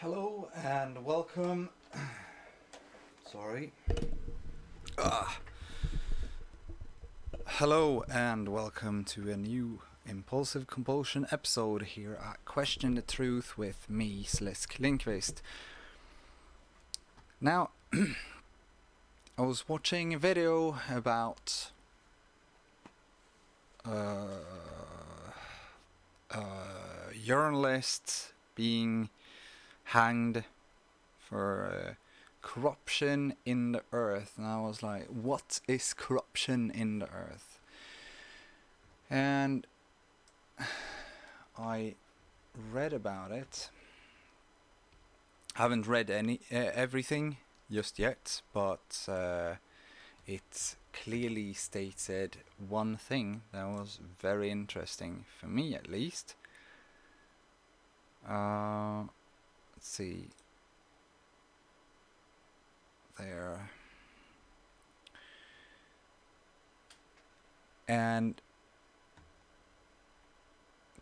Hello and welcome. Sorry. Hello and welcome to a new Impulsive Compulsion episode here at Question the Truth with me, Slisk Lindqvist. Now, I was watching a video about a journalist being hanged for corruption in the earth, and I was like, what is corruption in the earth? And I read about it. Haven't read everything just yet, but it clearly stated one thing that was very interesting for me, at least. Let's see. There. And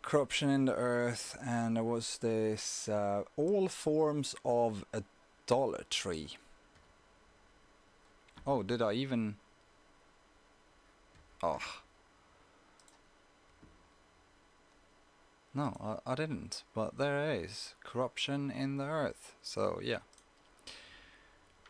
corruption in the earth, and there was this all forms of idolatry. Oh, did I even... Oh. No, I didn't, but there is corruption in the earth, so yeah.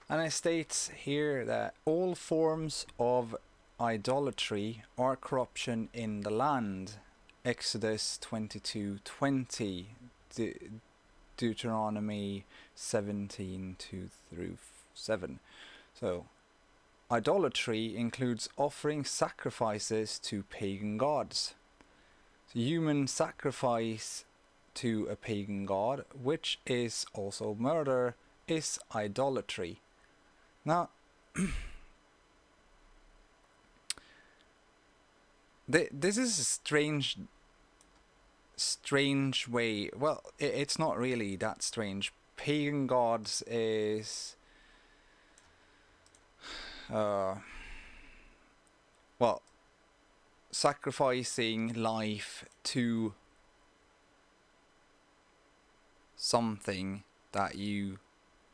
And it states here that all forms of idolatry are corruption in the land. Exodus 22:20, Deuteronomy 17:2-7. So, idolatry includes offering sacrifices to pagan gods. So human sacrifice to a pagan god, which is also murder, is idolatry. Now, this is a strange way. Well, it's not really that strange. Pagan gods is well, sacrificing life to something that you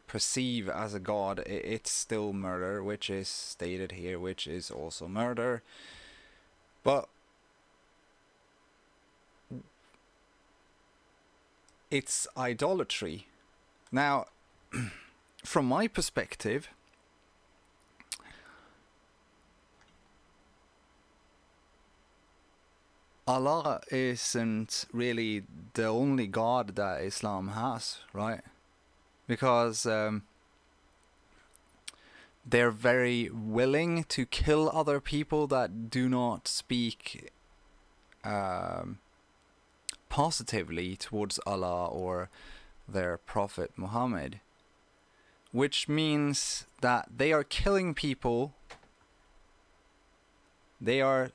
perceive as a god. It's still murder, which is stated here, which is also murder. But it's idolatry. Now, from my perspective, Allah isn't really the only God that Islam has, right? Because they're very willing to kill other people that do not speak positively towards Allah or their Prophet Muhammad, which means that they are killing people. They are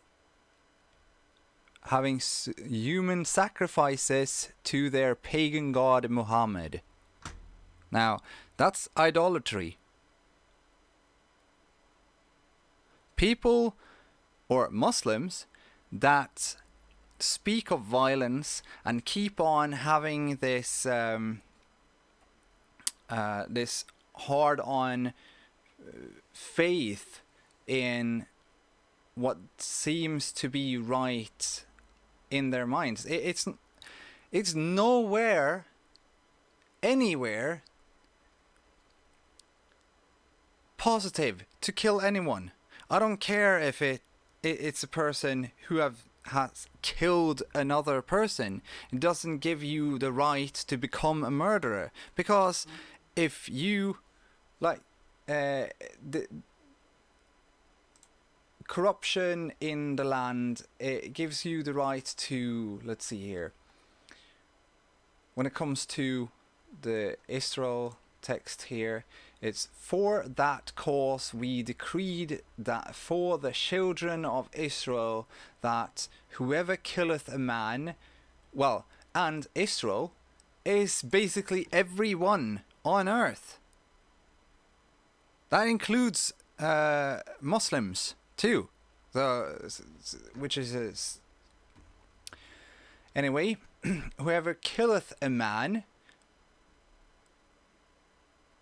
having human sacrifices to their pagan god Muhammad. Now, that's idolatry. People, or Muslims, that speak of violence and keep on having this this hard-on faith in what seems to be right in their minds. It's nowhere, anywhere positive to kill anyone. I don't care if it's a person who has killed another person. It doesn't give you the right to become a murderer, because if you like the corruption in the land, it gives you the right to, let's see here, when it comes to the Israel text here, it's for that cause we decreed that for the children of Israel, that whoever killeth a man, well, and Israel is basically everyone on earth. That includes Muslims too, which is anyway. Whoever killeth a man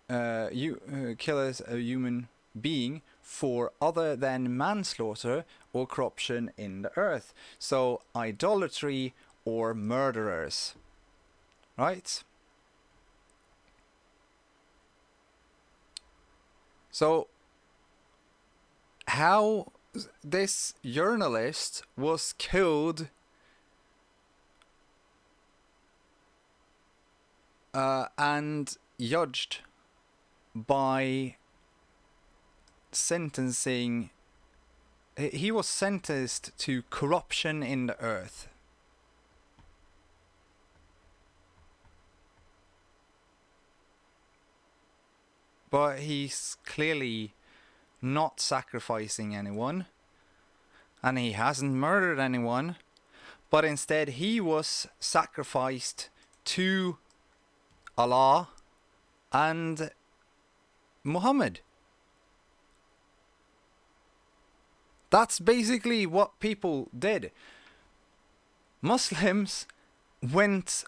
you kills a human being for other than manslaughter or corruption in the earth. So idolatry or murderers. Right? So how this journalist was killed and judged by sentencing. He was sentenced to corruption in the earth. But he's clearly not sacrificing anyone, and he hasn't murdered anyone, but instead he was sacrificed to Allah and Muhammad. That's basically what people did. Muslims went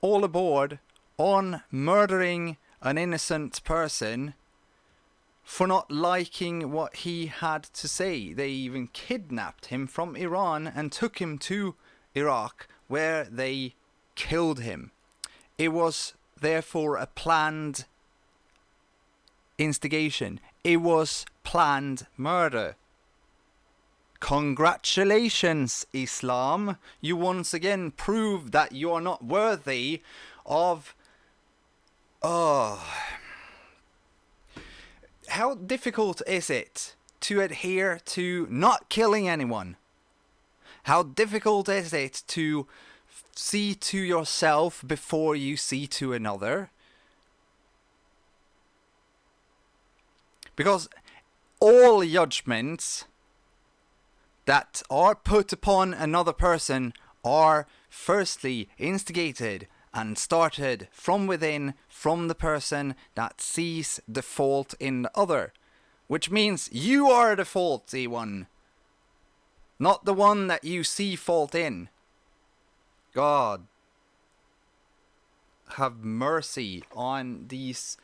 all aboard on murdering an innocent person for not liking what he had to say. They even kidnapped him from Iran and took him to Iraq, where they killed him. It was therefore a planned instigation. It was planned murder. Congratulations, Islam. You once again prove that you are not worthy of... How difficult is it to adhere to not killing anyone? How difficult is it to see to yourself before you see to another? Because all judgments that are put upon another person are firstly instigated and started from within, from the person that sees the fault in the other. Which means you are the faulty one, not the one that you see fault in. God, have mercy on these...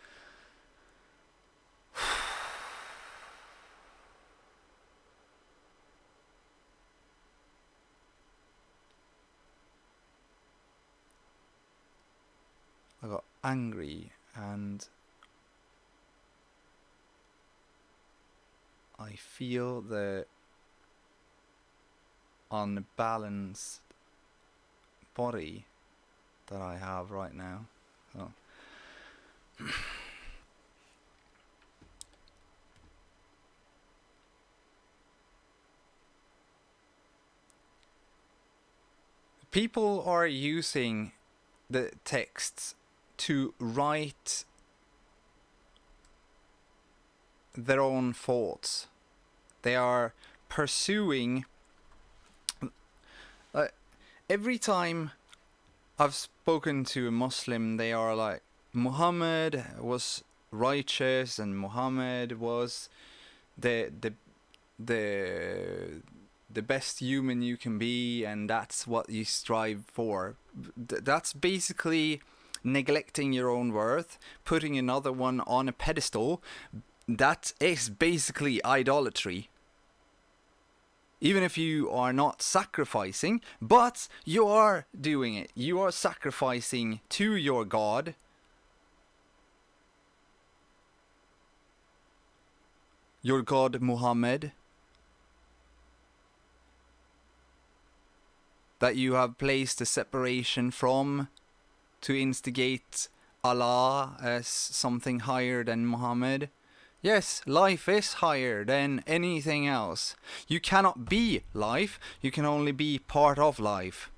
I got angry and I feel the unbalanced body that I have right now. So. People are using the texts to write their own thoughts. They are pursuing... every time I've spoken to a Muslim, they are like, Muhammad was righteous and Muhammad was the best human you can be, and that's what you strive for. That's basically neglecting your own worth, putting another one on a pedestal. That is basically idolatry. Even if you are not sacrificing, but you are doing it. You are sacrificing to your God. Your God Muhammad. That you have placed a separation from, to instigate Allah as something higher than Muhammad. Yes, life is higher than anything else. You cannot be life, you can only be part of life.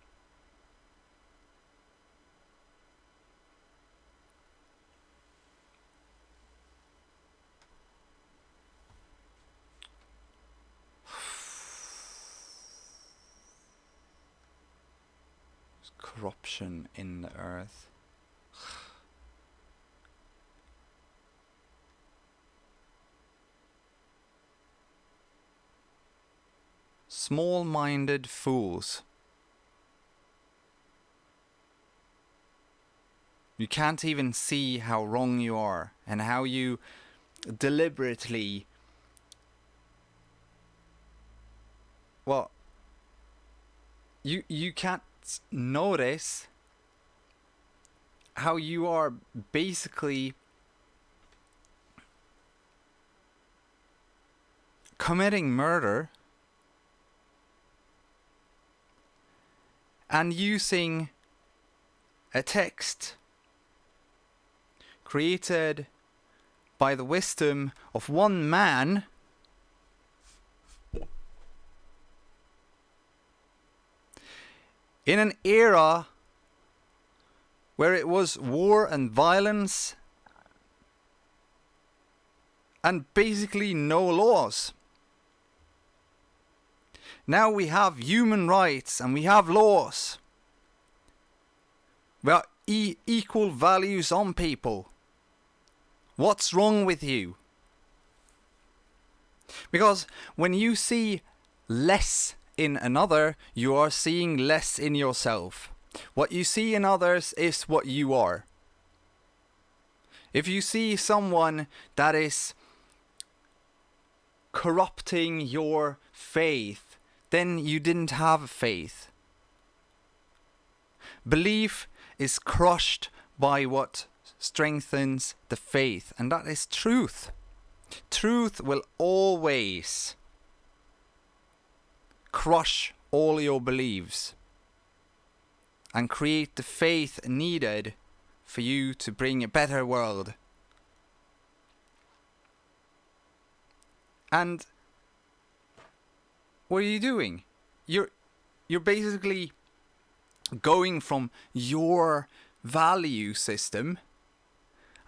Corruption in the earth. Small-minded fools. You can't even see how wrong you are and how you deliberately, well, you can't notice how you are basically committing murder and using a text created by the wisdom of one man in an era where it was war and violence and basically no laws. Now we have human rights and we have laws. We are equal values on people. What's wrong with you? Because when you see less in another, you are seeing less in yourself. What you see in others is what you are. If you see someone that is corrupting your faith, then you didn't have faith. Belief is crushed by what strengthens the faith, and that is truth. Truth will always crush all your beliefs and create the faith needed for you to bring a better world. And what are you doing? You're basically going from your value system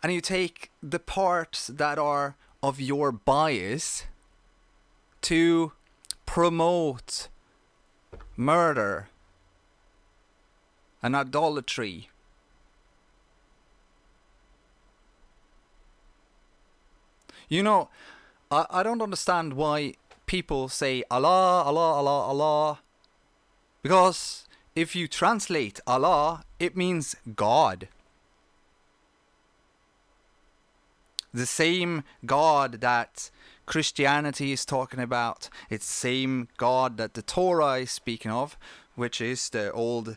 and you take the parts that are of your bias to promote murder and idolatry. You know, I don't understand why people say Allah, Allah, Allah, Allah. Because if you translate Allah, it means God. The same God that Christianity is talking about. It's the same God that the Torah is speaking of, which is the Old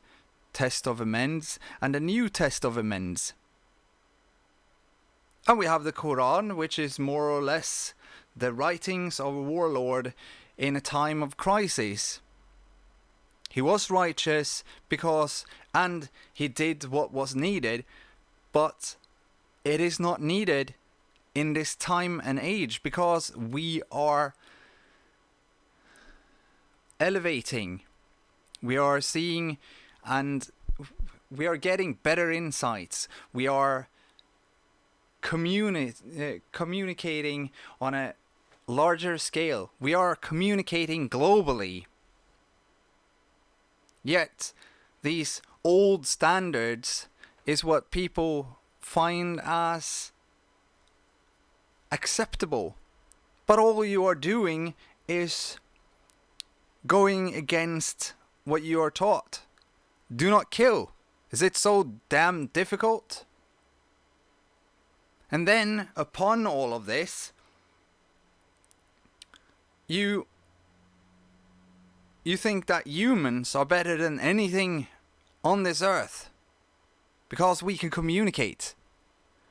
Testament and the New Testament. And we have the Quran, which is more or less the writings of a warlord in a time of crisis. He was righteous and he did what was needed, but it is not needed in this time and age because we are elevating. We are seeing and we are getting better insights. We are communicating on a larger scale. We are communicating globally. Yet, these old standards is what people find as acceptable. But all you are doing is going against what you are taught. Do not kill. Is it so damn difficult? And then, upon all of this, you think that humans are better than anything on this earth because we can communicate.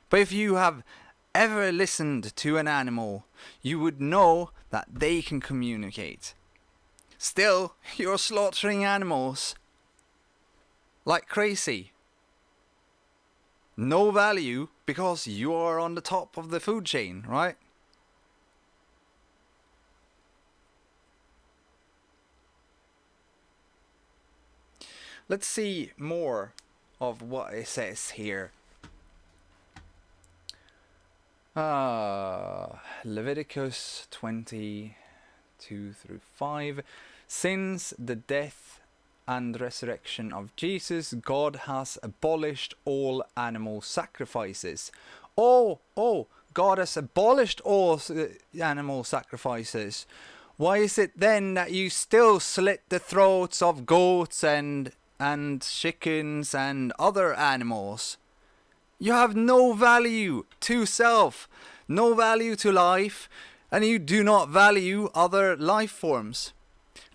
But if you have ever listened to an animal, you would know that they can communicate. Still, you're slaughtering animals like crazy. No value because you are on the top of the food chain, right? Let's see more of what it says here. Leviticus 22-5. Since the death and resurrection of Jesus, God has abolished all animal sacrifices. Oh, God has abolished all animal sacrifices. Why is it then that you still slit the throats of goats and chickens and other animals? You have no value to self, no value to life, and you do not value other life forms.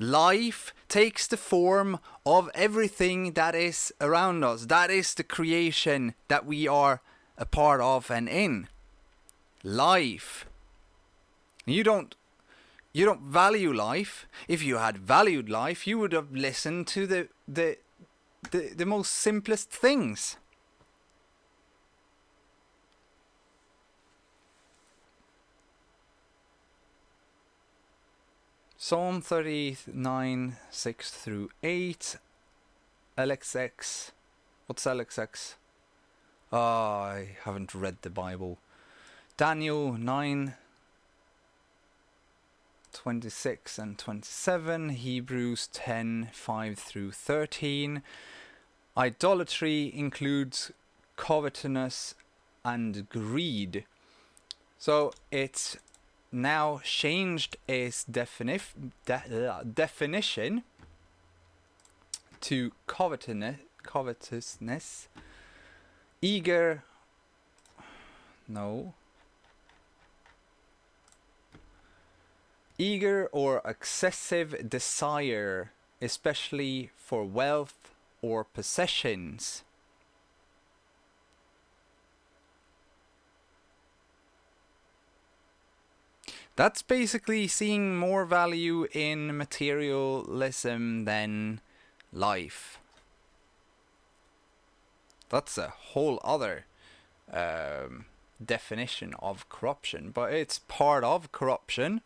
Life takes the form of everything that is around us. That is the creation that we are a part of and in. Life. You don't value life. If you had valued life, you would have listened to the most simplest things. Psalm 39, 6 through 8. LXX. What's LXX? I haven't read the Bible. Daniel 9, 26 and 27. Hebrews 10, 5 through 13. Idolatry includes covetousness and greed. So it's now changed its definition to covetousness, eager or excessive desire, especially for wealth or possessions. That's basically seeing more value in materialism than life. That's a whole other definition of corruption, but it's part of corruption.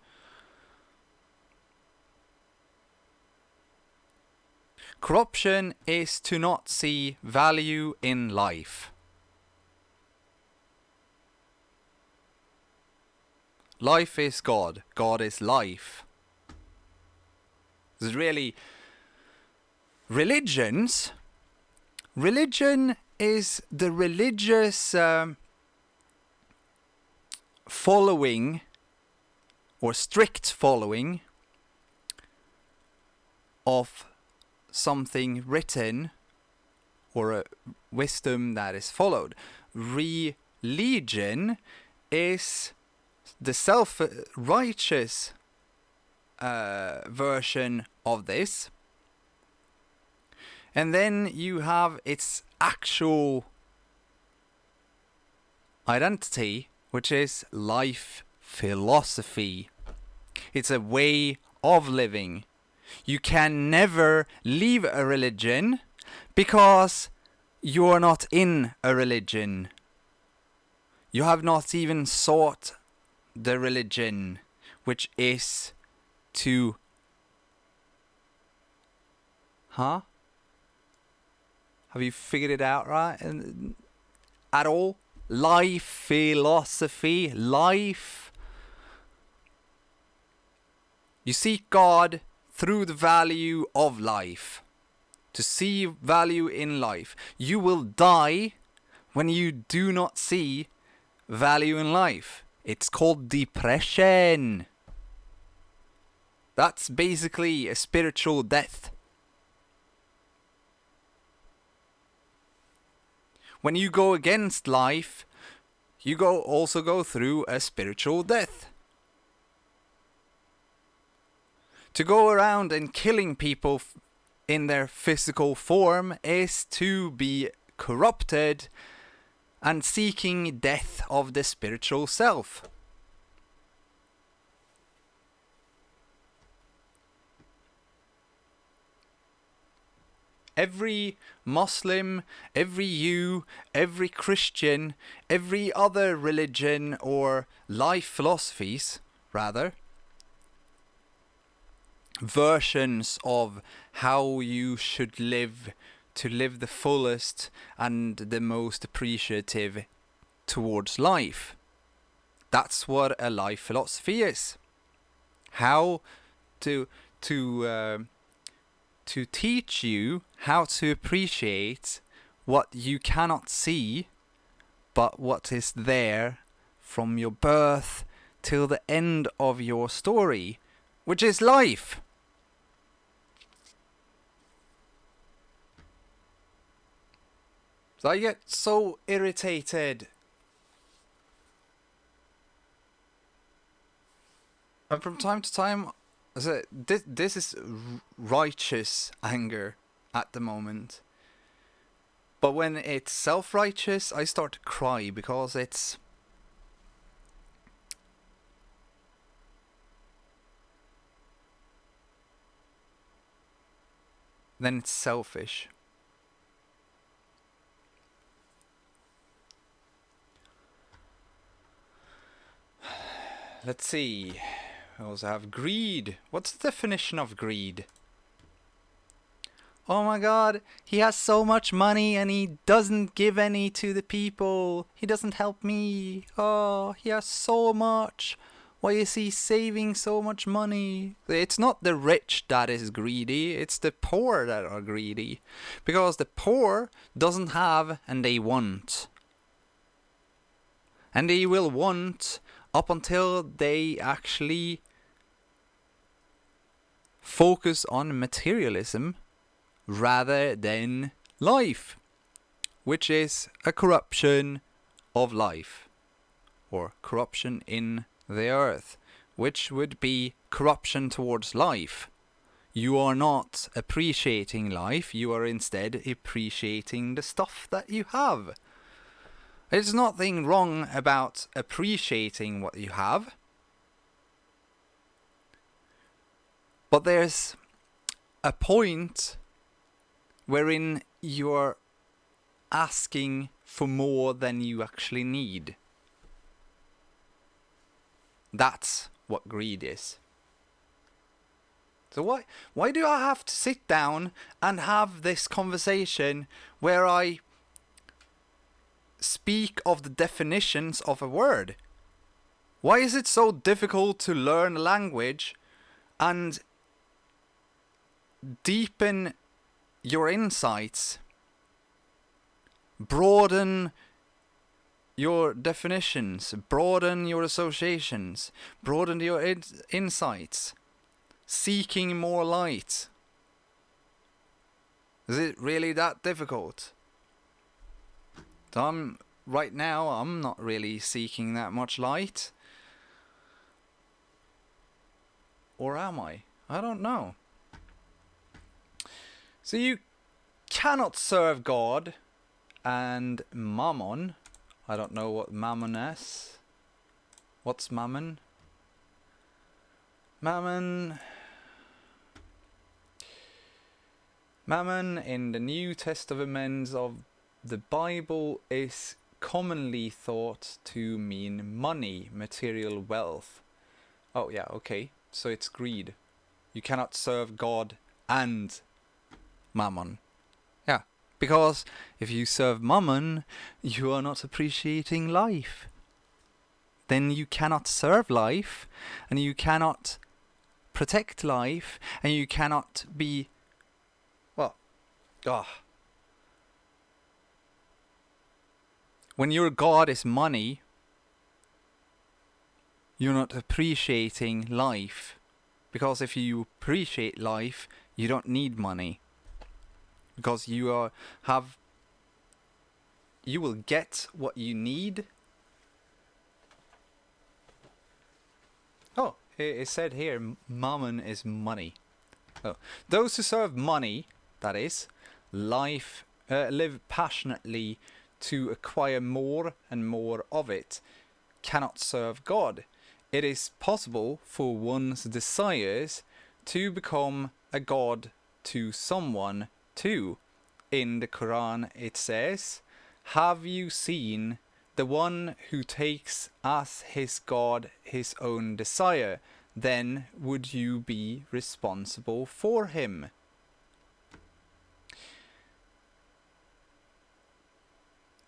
Corruption is to not see value in life. Life is God. God is life. There's really religions. Religion is the religious following or strict following of something written or a wisdom that is followed. Religion is the self-righteous version of this. And then you have its actual identity, which is life philosophy. It's a way of living. You can never leave a religion because you're not in a religion. You have not even sought the religion, which is to... Have you figured it out right? At all? Life philosophy, life. You seek God through the value of life. To see value in life. You will die when you do not see value in life. It's called depression. That's basically a spiritual death. When you go against life, you also go through a spiritual death. To go around and killing people in their physical form is to be corrupted and seeking death of the spiritual self. Every Muslim, every Jew, every Christian, every other religion or life philosophies, rather, versions of how you should live to live the fullest and the most appreciative towards life. That's what a life philosophy is. How to teach you how to appreciate what you cannot see, but what is there from your birth till the end of your story, which is life. So I get so irritated. And from time to time, so this is righteous anger at the moment. But when it's self-righteous, I start to cry because it's... then it's selfish. Let's see. We also have greed. What's the definition of greed? Oh my god, he has so much money and he doesn't give any to the people. He doesn't help me. Oh, he has so much. Why is he saving so much money? It's not the rich that is greedy, it's the poor that are greedy. Because the poor doesn't have and they want. And they will want up until they actually focus on materialism rather than life, which is a corruption of life, or corruption in the earth, which would be corruption towards life. You are not appreciating life, you are instead appreciating the stuff that you have. There's nothing wrong about appreciating what you have, but there's a point wherein you're asking for more than you actually need. That's what greed is. So why do I have to sit down and have this conversation where I speak of the definitions of a word? Why is it so difficult to learn a language and deepen your insights, broaden your definitions, broaden your associations, broaden your insights, seeking more light? Is it really that difficult? Right now, I'm not really seeking that much light. Or am I? I don't know. So you cannot serve God and mammon. I don't know what mammon is. What's mammon? Mammon in the New Testament of the Bible is commonly thought to mean money, material wealth. Oh yeah, okay. So it's greed. You cannot serve God and mammon. Yeah, because if you serve mammon, you are not appreciating life. Then you cannot serve life, and you cannot protect life, and you cannot be... well, when your God is money, you're not appreciating life. Because if you appreciate life, you don't need money. Because you will get what you need. Oh, it said here, mammon is money. Oh, those who serve money, that is, live passionately to acquire more and more of it, cannot serve God. It is possible for one's desires to become a god to someone too. In the Quran it says, "Have you seen the one who takes as his god his own desire? Then would you be responsible for him?"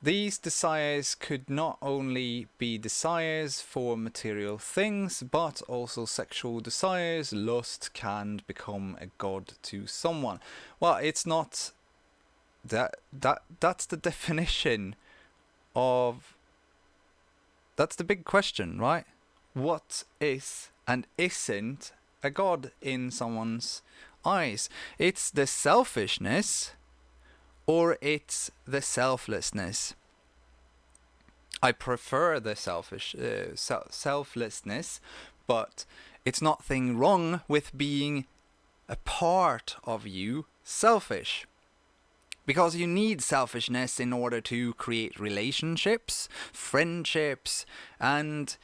These desires could not only be desires for material things, but also sexual desires. Lust can become a god to someone. Well, it's not that's the definition of... that's the big question, right? What is and isn't a god in someone's eyes? It's the selfishness or it's the selflessness. I prefer the selflessness, but it's nothing wrong with being a part of you selfish. Because you need selfishness in order to create relationships, friendships, and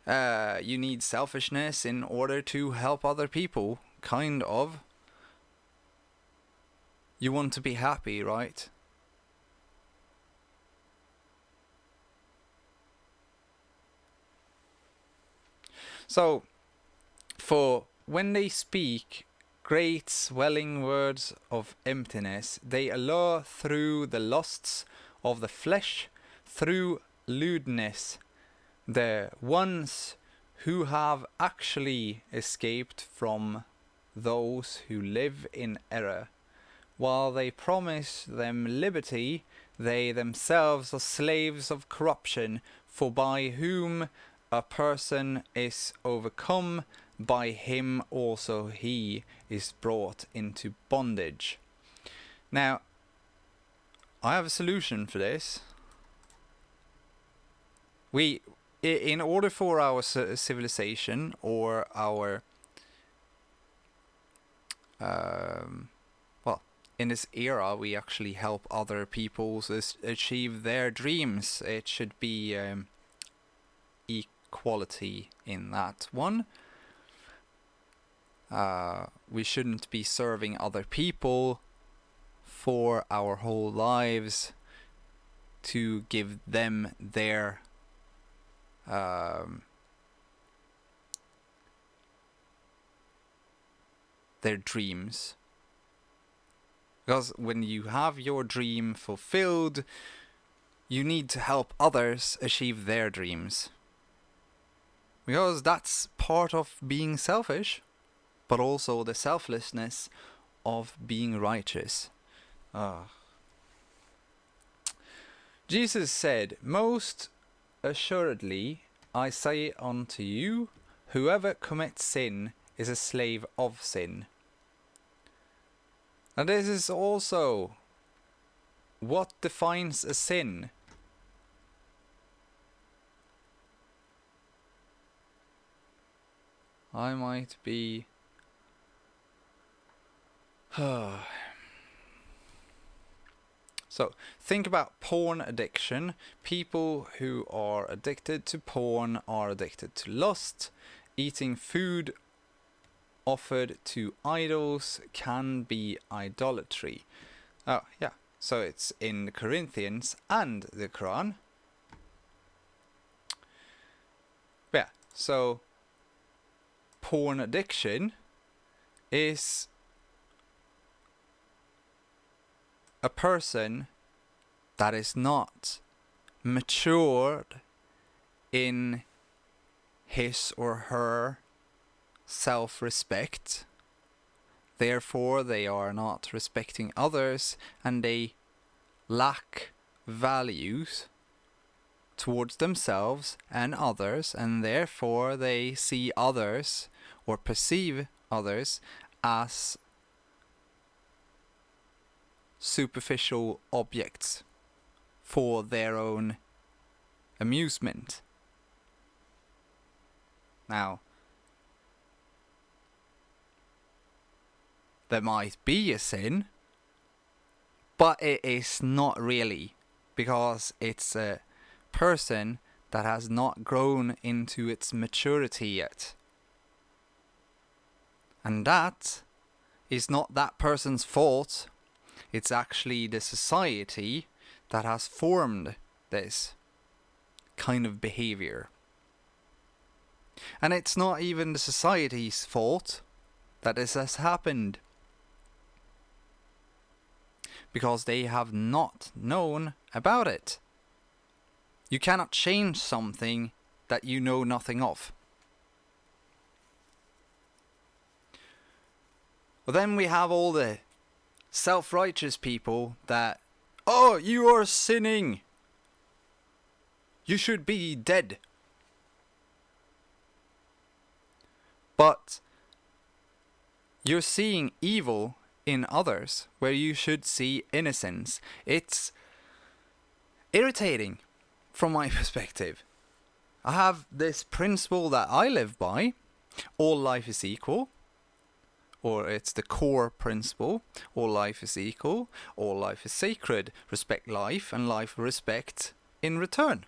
you need selfishness in order to help other people, kind of. You want to be happy, right? So, for when they speak great swelling words of emptiness, they allure through the lusts of the flesh, through lewdness, the ones who have actually escaped from those who live in error. While they promise them liberty, they themselves are slaves of corruption, for by whom a person is overcome, by him also he is brought into bondage. Now, I have a solution for this. In order for our civilization or our in this era, we actually help other people achieve their dreams. It should be equality in that one. We shouldn't be serving other people for our whole lives to give them their dreams. Because when you have your dream fulfilled, you need to help others achieve their dreams. Because that's part of being selfish, but also the selflessness of being righteous. Jesus said, "Most assuredly I say unto you, whoever commits sin is a slave of sin." And this is also what defines a sin. I might be... So, think about porn addiction. People who are addicted to porn are addicted to lust. Eating food offered to idols can be idolatry. Oh, yeah. So it's in Corinthians and the Quran. Yeah, so porn addiction is a person that is not matured in his or her self-respect. Therefore, they are not respecting others, and they lack values towards themselves and others, and therefore they see others or perceive others as superficial objects for their own amusement. Now, there might be a sin, but it is not really, because it's a person that has not grown into its maturity yet. And that is not that person's fault. It's actually the society that has formed this kind of behavior. And it's not even the society's fault that this has happened, because they have not known about it. You cannot change something that you know nothing of. Well, then we have all the self-righteous people that, "Oh, you are sinning. You should be dead." But you're seeing evil in others where you should see innocence. It's irritating from my perspective. I have this principle that I live by: all life is equal, or it's the core principle: all life is equal, all life is sacred, respect life, and life respect in return.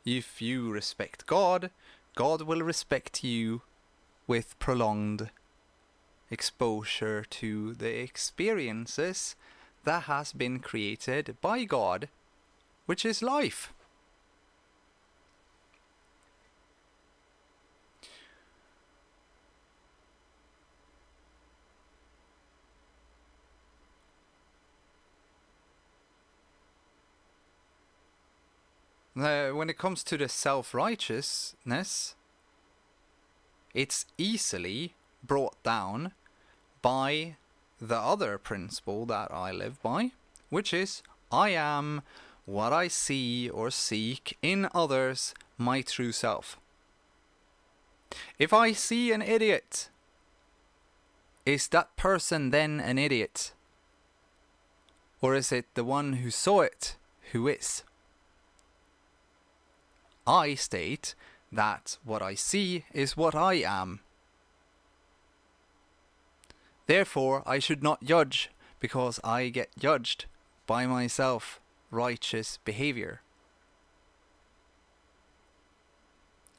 If you respect God, God will respect you with prolonged exposure to the experiences that has been created by God, which is life. When it comes to the self-righteousness, it's easily brought down by the other principle that I live by, which is I am what I see or seek in others, my true self. If I see an idiot, is that person then an idiot? Or is it the one who saw it who is? I state that what I see is what I am. Therefore, I should not judge, because I get judged by my self-righteous behavior.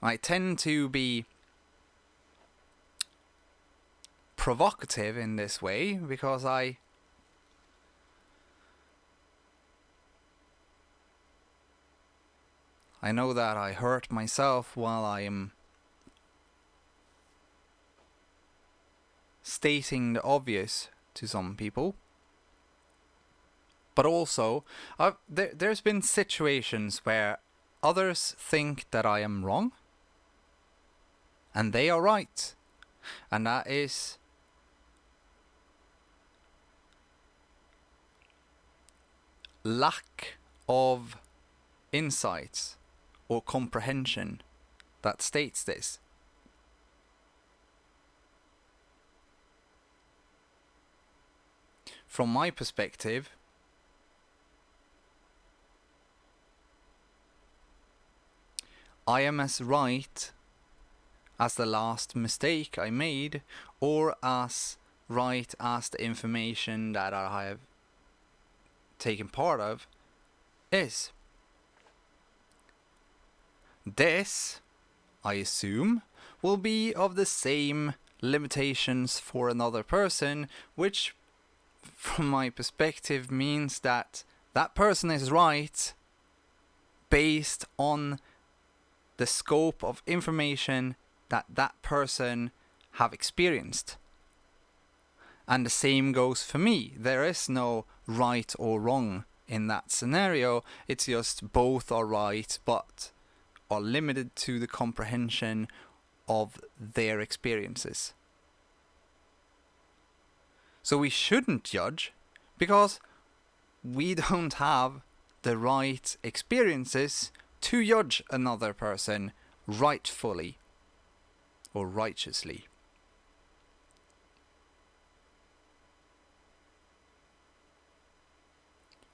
I tend to be provocative in this way because I know that I hurt myself while I am stating the obvious to some people. But also, there's been situations where others think that I am wrong, and they are right. And that is lack of insights or comprehension that states this. From my perspective, I am as right as the last mistake I made, or as right as the information that I have taken part of is. This, I assume, will be of the same limitations for another person, which from my perspective means that that person is right based on the scope of information that that person have experienced. And the same goes for me. There is no right or wrong in that scenario. It's just both are right, but are limited to the comprehension of their experiences. So we shouldn't judge, because we don't have the right experiences to judge another person rightfully or righteously.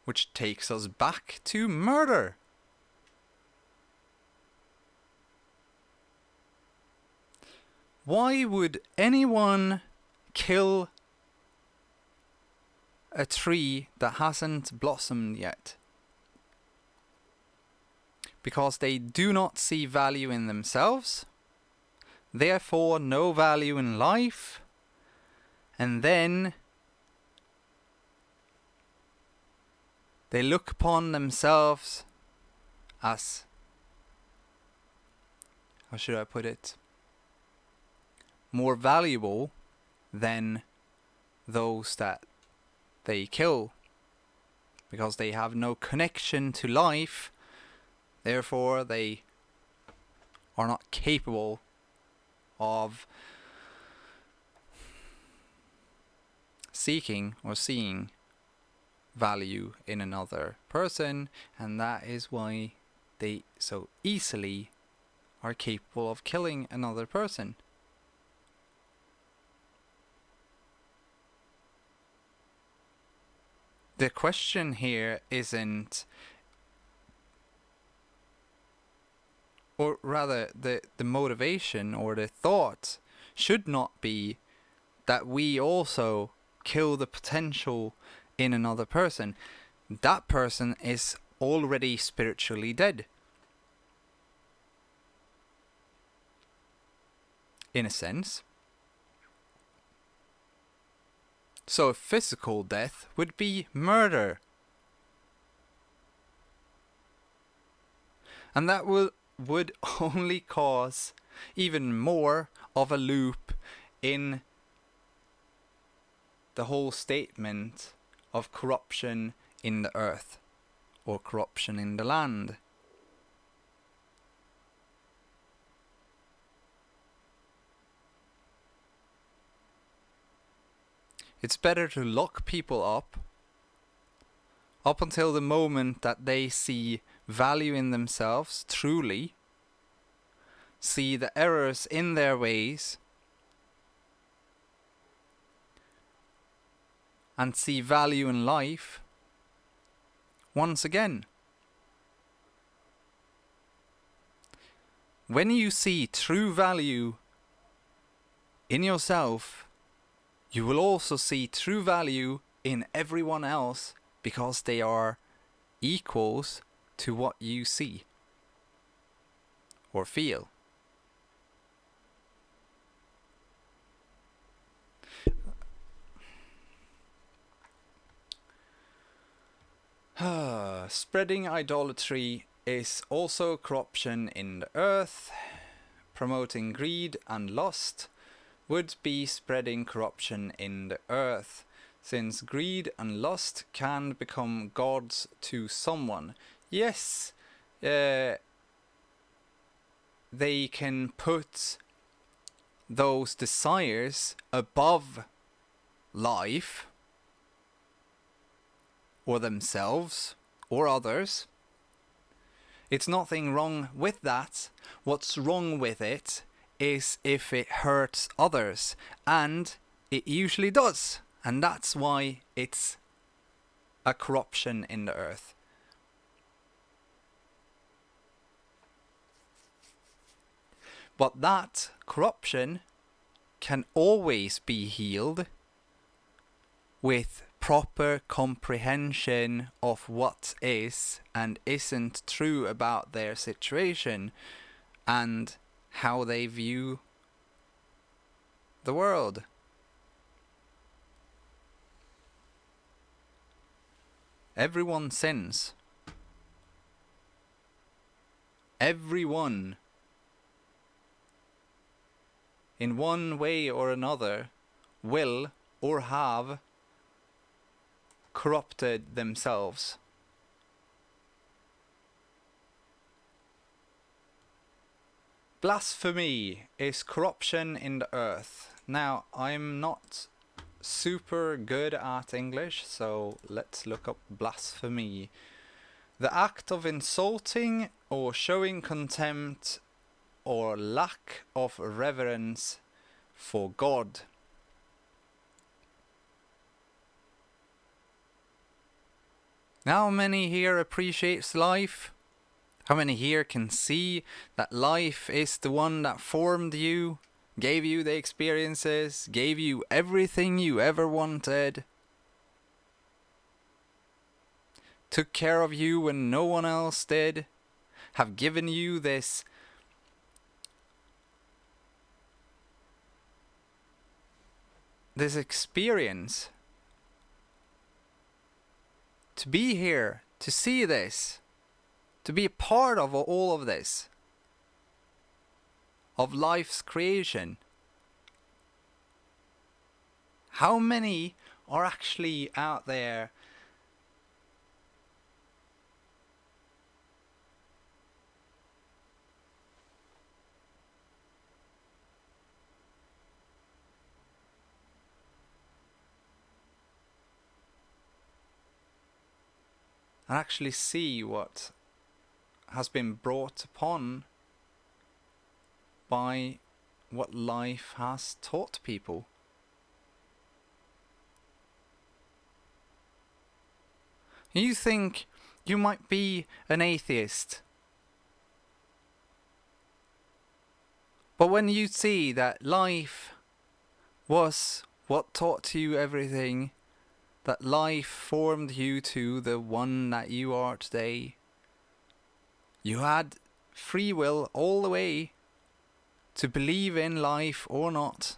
Which takes us back to murder. Why would anyone kill a tree that hasn't blossomed yet? Because they do not see value in themselves, therefore no value in life, and then they look upon themselves as, how should I put it, more valuable than those that they kill, because they have no connection to life. Therefore, they are not capable of seeking or seeing value in another person, and that is why they so easily are capable of killing another person. The question here isn't, or rather the motivation or the thought should not be that we also kill the potential in another person. That person is already spiritually dead. In a sense. So physical death would be murder. And that would only cause even more of a loop in the whole statement of corruption in the earth or corruption in the land. It's better to lock people up until the moment that they see value in themselves, truly, see the errors in their ways, and see value in life once again. When you see true value in yourself, you will also see true value in everyone else because they are equals to what you see or feel. Spreading idolatry is also corruption in the earth. Promoting greed and lust would be spreading corruption in the earth, since greed and lust can become gods to someone. Yes, they can put those desires above life, or themselves, or others. It's nothing wrong with that. What's wrong with it is if it hurts others, and it usually does, and that's why it's a corruption in the earth. But that corruption can always be healed with proper comprehension of what is and isn't true about their situation and how they view the world. Everyone sins. Everyone, in one way or another, will or have corrupted themselves. Blasphemy is corruption in the earth. Now, I'm not super good at English, so let's look up blasphemy. The act of insulting or showing contempt or lack of reverence for God. How many here appreciates life? How many here can see that life is the one that formed you, gave you the experiences, gave you everything you ever wanted, took care of you when no one else did, have given you this experience to be here, to see this, to be a part of all of this, of life's creation. How many are actually out there and actually see what has been brought upon by what life has taught people. You think you might be an atheist, but when you see that life was what taught you everything, that life formed you to the one that you are today, you had free will all the way to believe in life or not.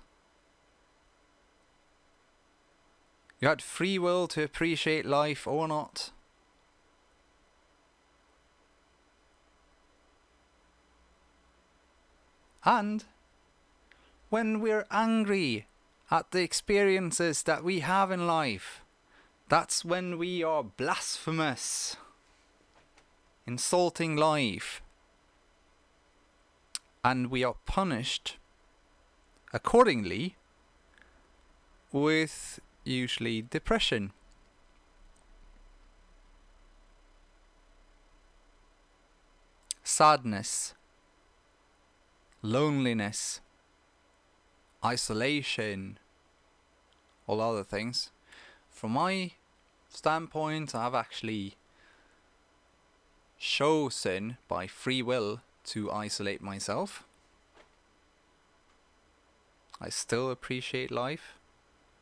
You had free will to appreciate life or not. And when we're angry at the experiences that we have in life, that's when we are blasphemous, insulting life, and we are punished accordingly with usually depression. Sadness, loneliness, isolation, all other things. From my standpoint, I've actually chosen by free will to isolate myself. I still appreciate life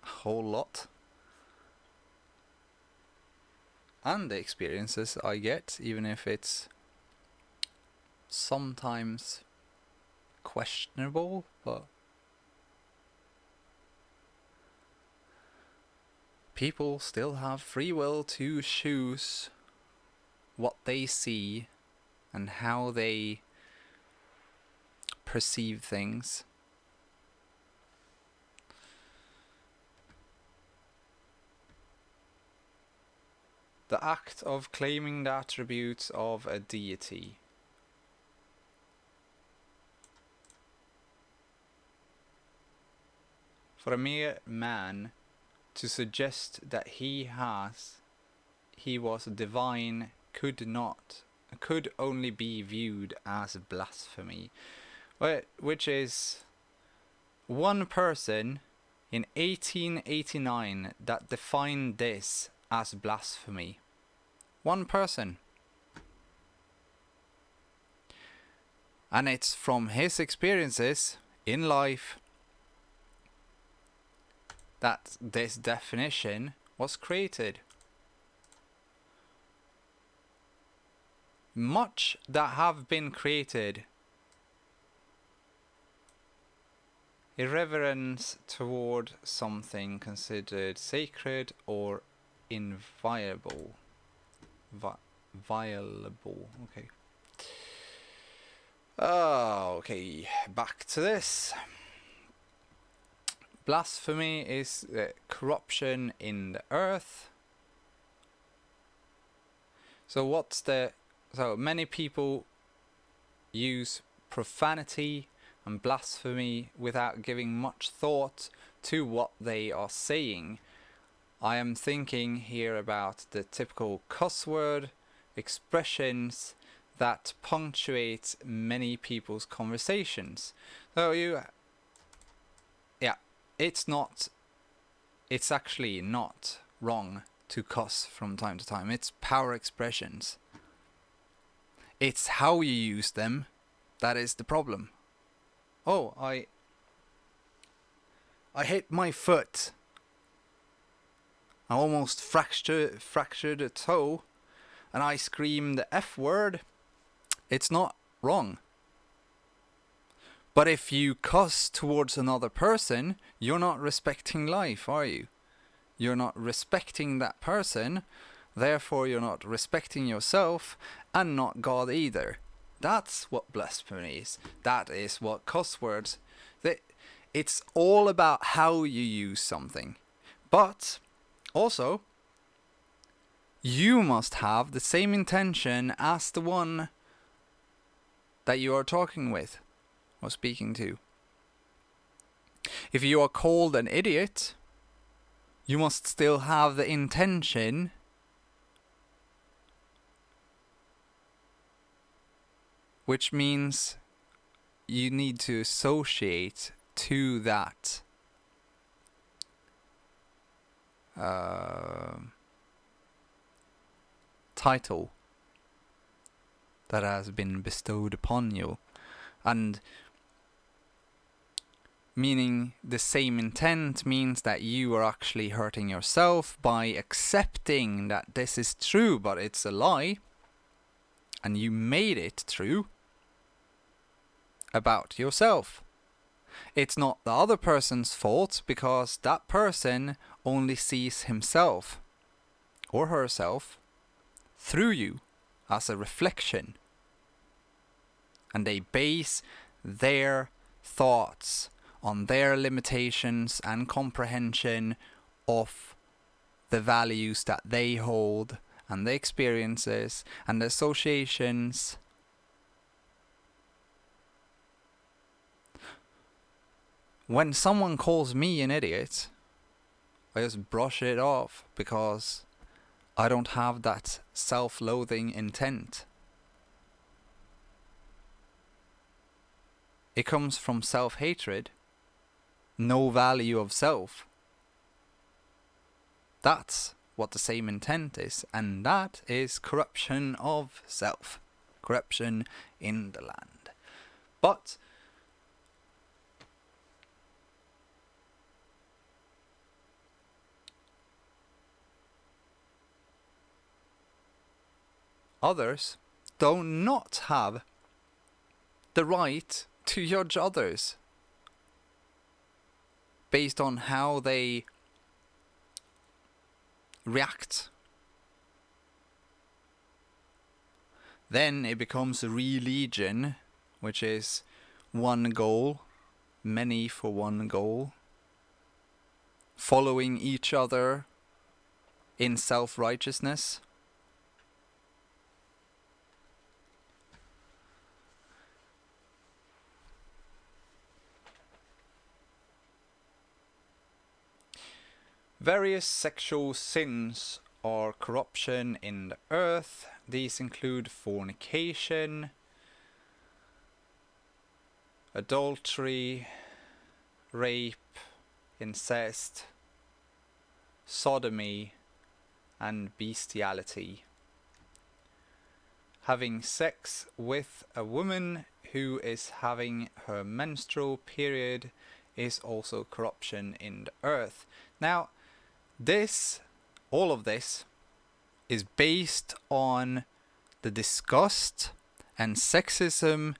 a whole lot, and the experiences I get, even if it's sometimes questionable, but people still have free will to choose what they see and how they perceive things. The act of claiming the attributes of a deity. For a mere man to suggest that he was divine could only be viewed as blasphemy, which is one person in 1889 that defined this as blasphemy. One person. And it's from his experiences in life that this definition was created. Much that have been created, irreverence toward something considered sacred or inviolable. Violable. Okay. Okay, back to this. Blasphemy is corruption in the earth. So many people use profanity and blasphemy without giving much thought to what they are saying. I am thinking here about the typical cuss word expressions that punctuate many people's conversations. So it's actually not wrong to cuss from time to time. It's power expressions. It's how you use them that is the problem. Oh, I hit my foot. I almost fractured a toe, and I screamed the F word. It's not wrong. But if you cuss towards another person, you're not respecting life, are you? You're not respecting that person, therefore you're not respecting yourself, and not God either. That's what blasphemy is. That is what cuss words. It's all about how you use something. But also, you must have the same intention as the one that you are talking with or speaking to. If you are called an idiot, you must still have the intention which means you need to associate to that title that has been bestowed upon you, and meaning the same intent means that you are actually hurting yourself by accepting that this is true but it's a lie, and you made it true about yourself. It's not the other person's fault, because that person only sees himself or herself through you as a reflection, and they base their thoughts on their limitations and comprehension of the values that they hold and the experiences and the associations. When someone calls me an idiot, I just brush it off because I don't have that self-loathing intent. It comes from self-hatred, no value of self. That's what the same intent is, and that is corruption of self, corruption in the land. But others do not have the right to judge others based on how they react. Then it becomes a religion, which is one goal, many for one goal, following each other in self-righteousness. Various sexual sins are corruption in the earth. These include fornication, adultery, rape, incest, sodomy, and bestiality. Having sex with a woman who is having her menstrual period is also corruption in the earth. Now, all of this is based on the disgust and sexism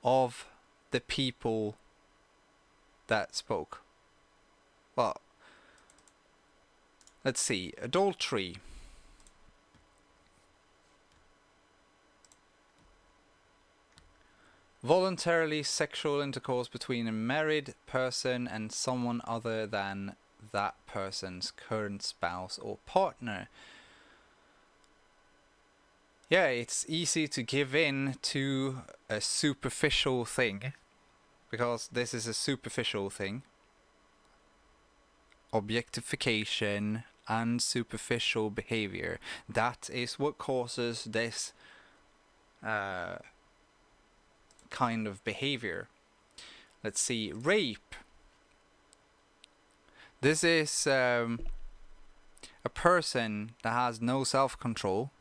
of the people that spoke. Well, let's see. Adultery. Voluntarily sexual intercourse between a married person and someone other than that person's current spouse or partner. Yeah, it's easy to give in to a superficial thing, because this is a superficial thing. Objectification and superficial behavior. That is what causes this kind of behavior. Let's see, rape. This is a person that has no self-control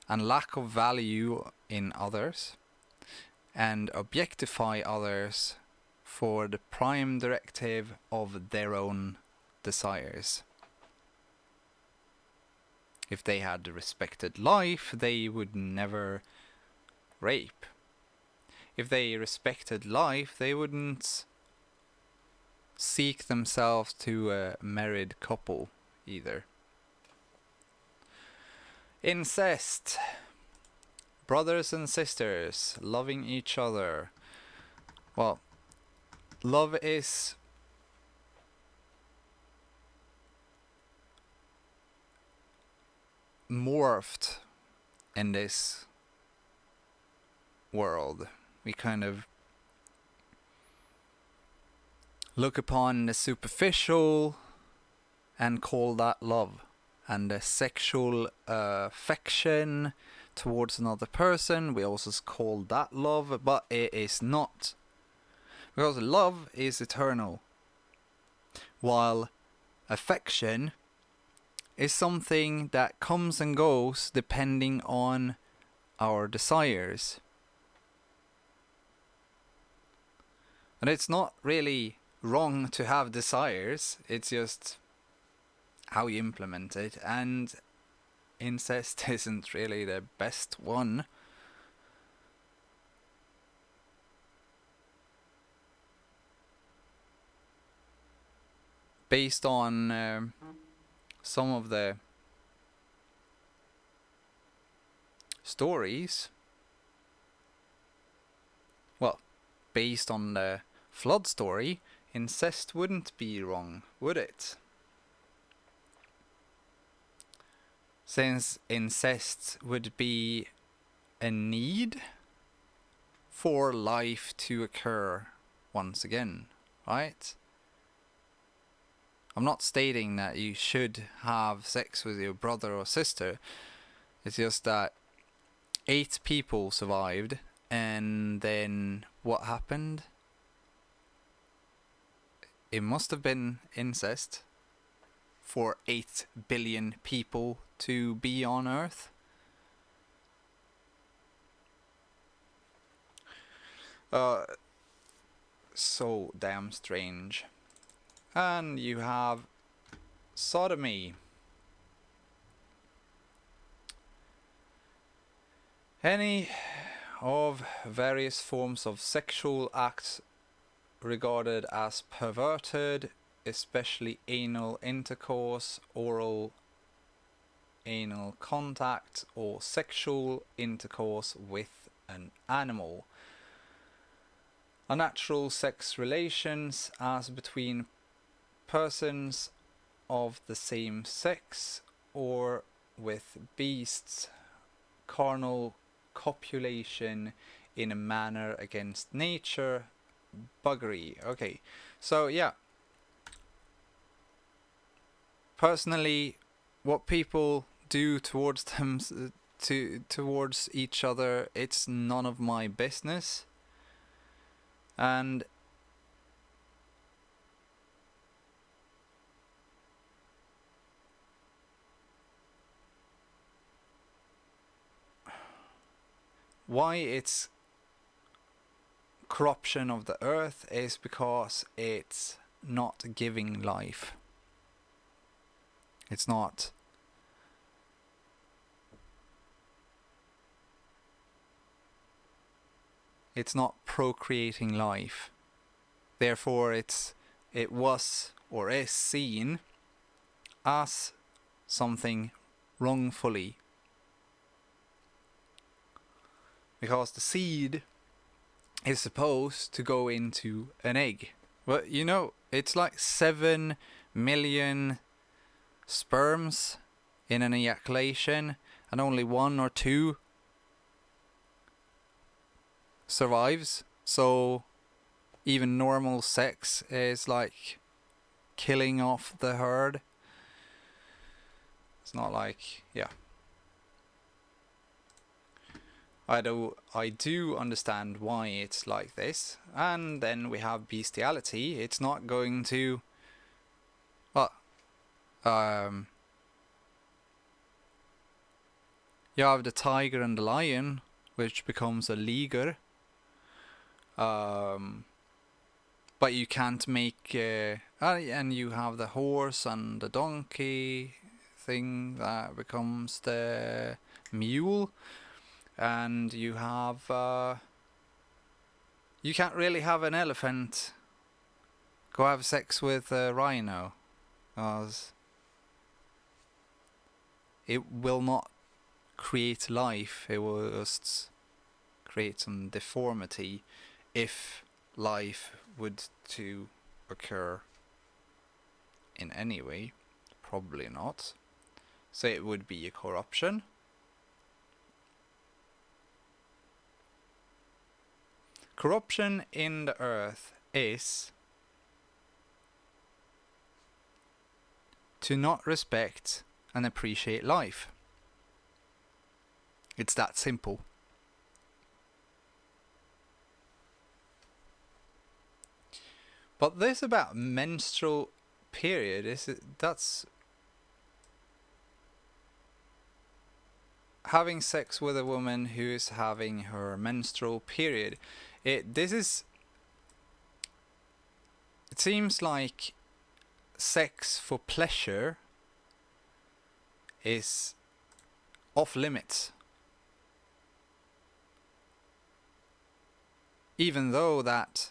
and lack of value in others, and objectify others for the prime directive of their own desires. If they had a respected life, they would never rape. If they respected life, they wouldn't seek themselves to a married couple either. Incest. Brothers and sisters loving each other. Well, love is morphed in this world. We kind of look upon the superficial and call that love, and the sexual affection towards another person. We also call that love, but it is not. Because love is eternal, while affection is something that comes and goes depending on our desires. And it's not really wrong to have desires, it's just how you implement it, and incest isn't really the best one. Based on some of the stories, well, based on the flood story, incest wouldn't be wrong, would it? Since incest would be a need for life to occur once again, right? I'm not stating that you should have sex with your brother or sister. It's just that 8 people survived, and then what happened? It must have been incest for 8 billion people to be on Earth. So damn strange. And you have sodomy. Any of various forms of sexual acts regarded as perverted, especially anal intercourse, oral anal contact, or sexual intercourse with an animal. Unnatural sex relations as between persons of the same sex or with beasts. Carnal copulation in a manner against nature. Buggery. Okay, so yeah. Personally, what people do towards them, towards each other, it's none of my business. And why it's corruption of the earth is because it's not giving life. It's not. It's not procreating life. Therefore it was or is seen as something wrongfully. Because the seed is supposed to go into an egg. But you know, it's like 7 million sperms in an ejaculation, and only 1 or 2 survives. So even normal sex is like killing off the herd. It's not like, yeah. I do understand why it's like this. And then we have bestiality. It's not going to, well, you have the tiger and the lion, which becomes a liger. But you can't make, and you have the horse and the donkey thing that becomes the mule. And you have, you can't really have an elephant go have sex with a rhino, because it will not create life, it will just create some deformity if life would to occur in any way. Probably not. So it would be a corruption. Corruption in the earth is to not respect and appreciate life. It's that simple. But this about menstrual period, that's having sex with a woman who is having her menstrual period. It seems like sex for pleasure is off limits. Even though that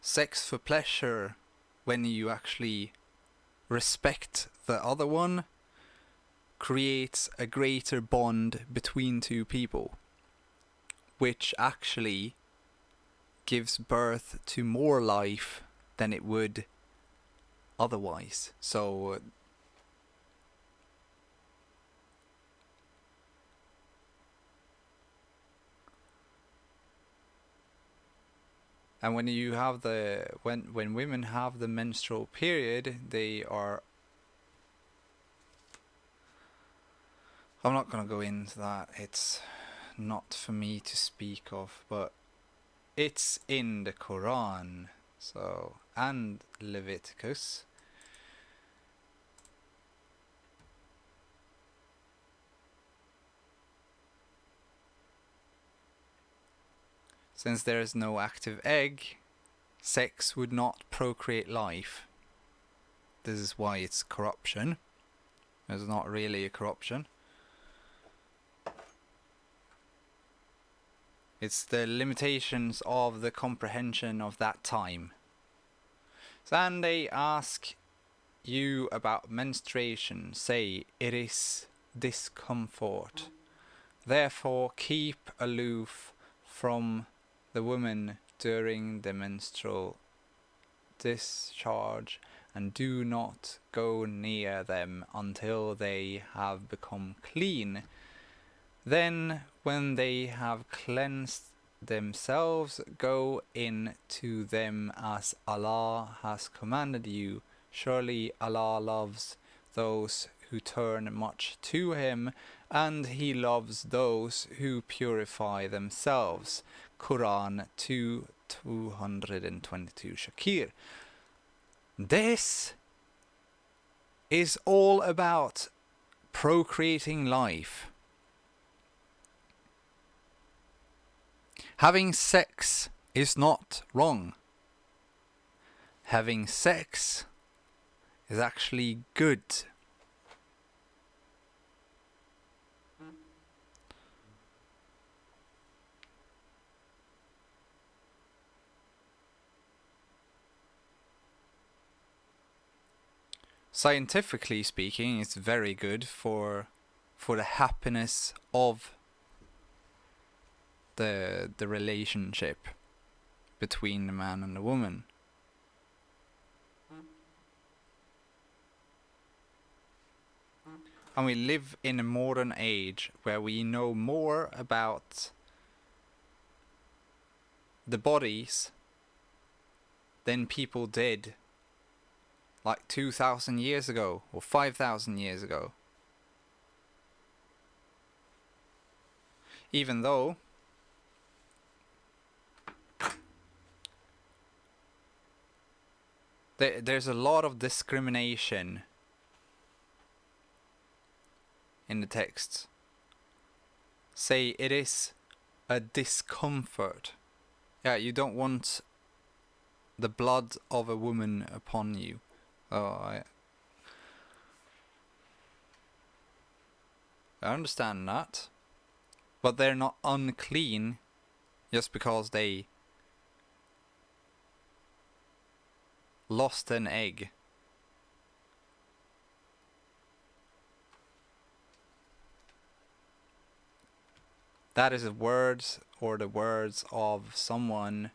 sex for pleasure, when you actually respect the other one, creates a greater bond between two people, which actually gives birth to more life than it would otherwise. So and when you have when women have the menstrual period, they are, I'm not going to go into that, it's not for me to speak of, but it's in the Quran, so, and Leviticus. Since there is no active egg, sex would not procreate life. This is why it's corruption. It's not really a corruption. It's the limitations of the comprehension of that time. Then they ask you about menstruation. Say, it is discomfort. Therefore, keep aloof from the woman during the menstrual discharge and do not go near them until they have become clean. Then, when they have cleansed themselves, go in to them as Allah has commanded you. Surely Allah loves those who turn much to Him, and He loves those who purify themselves. Quran 2:222 Shakir. This is all about procreating life. Having sex is not wrong. Having sex is actually good. Scientifically speaking, it's very good for the happiness of the relationship between the man and the woman. And we live in a modern age where we know more about the bodies than people did like 2,000 years ago or 5,000 years ago. Even though there's a lot of discrimination in the texts. Say it is a discomfort. Yeah, you don't want the blood of a woman upon you. I understand that. But they're not unclean just because they lost an egg. That is the words of someone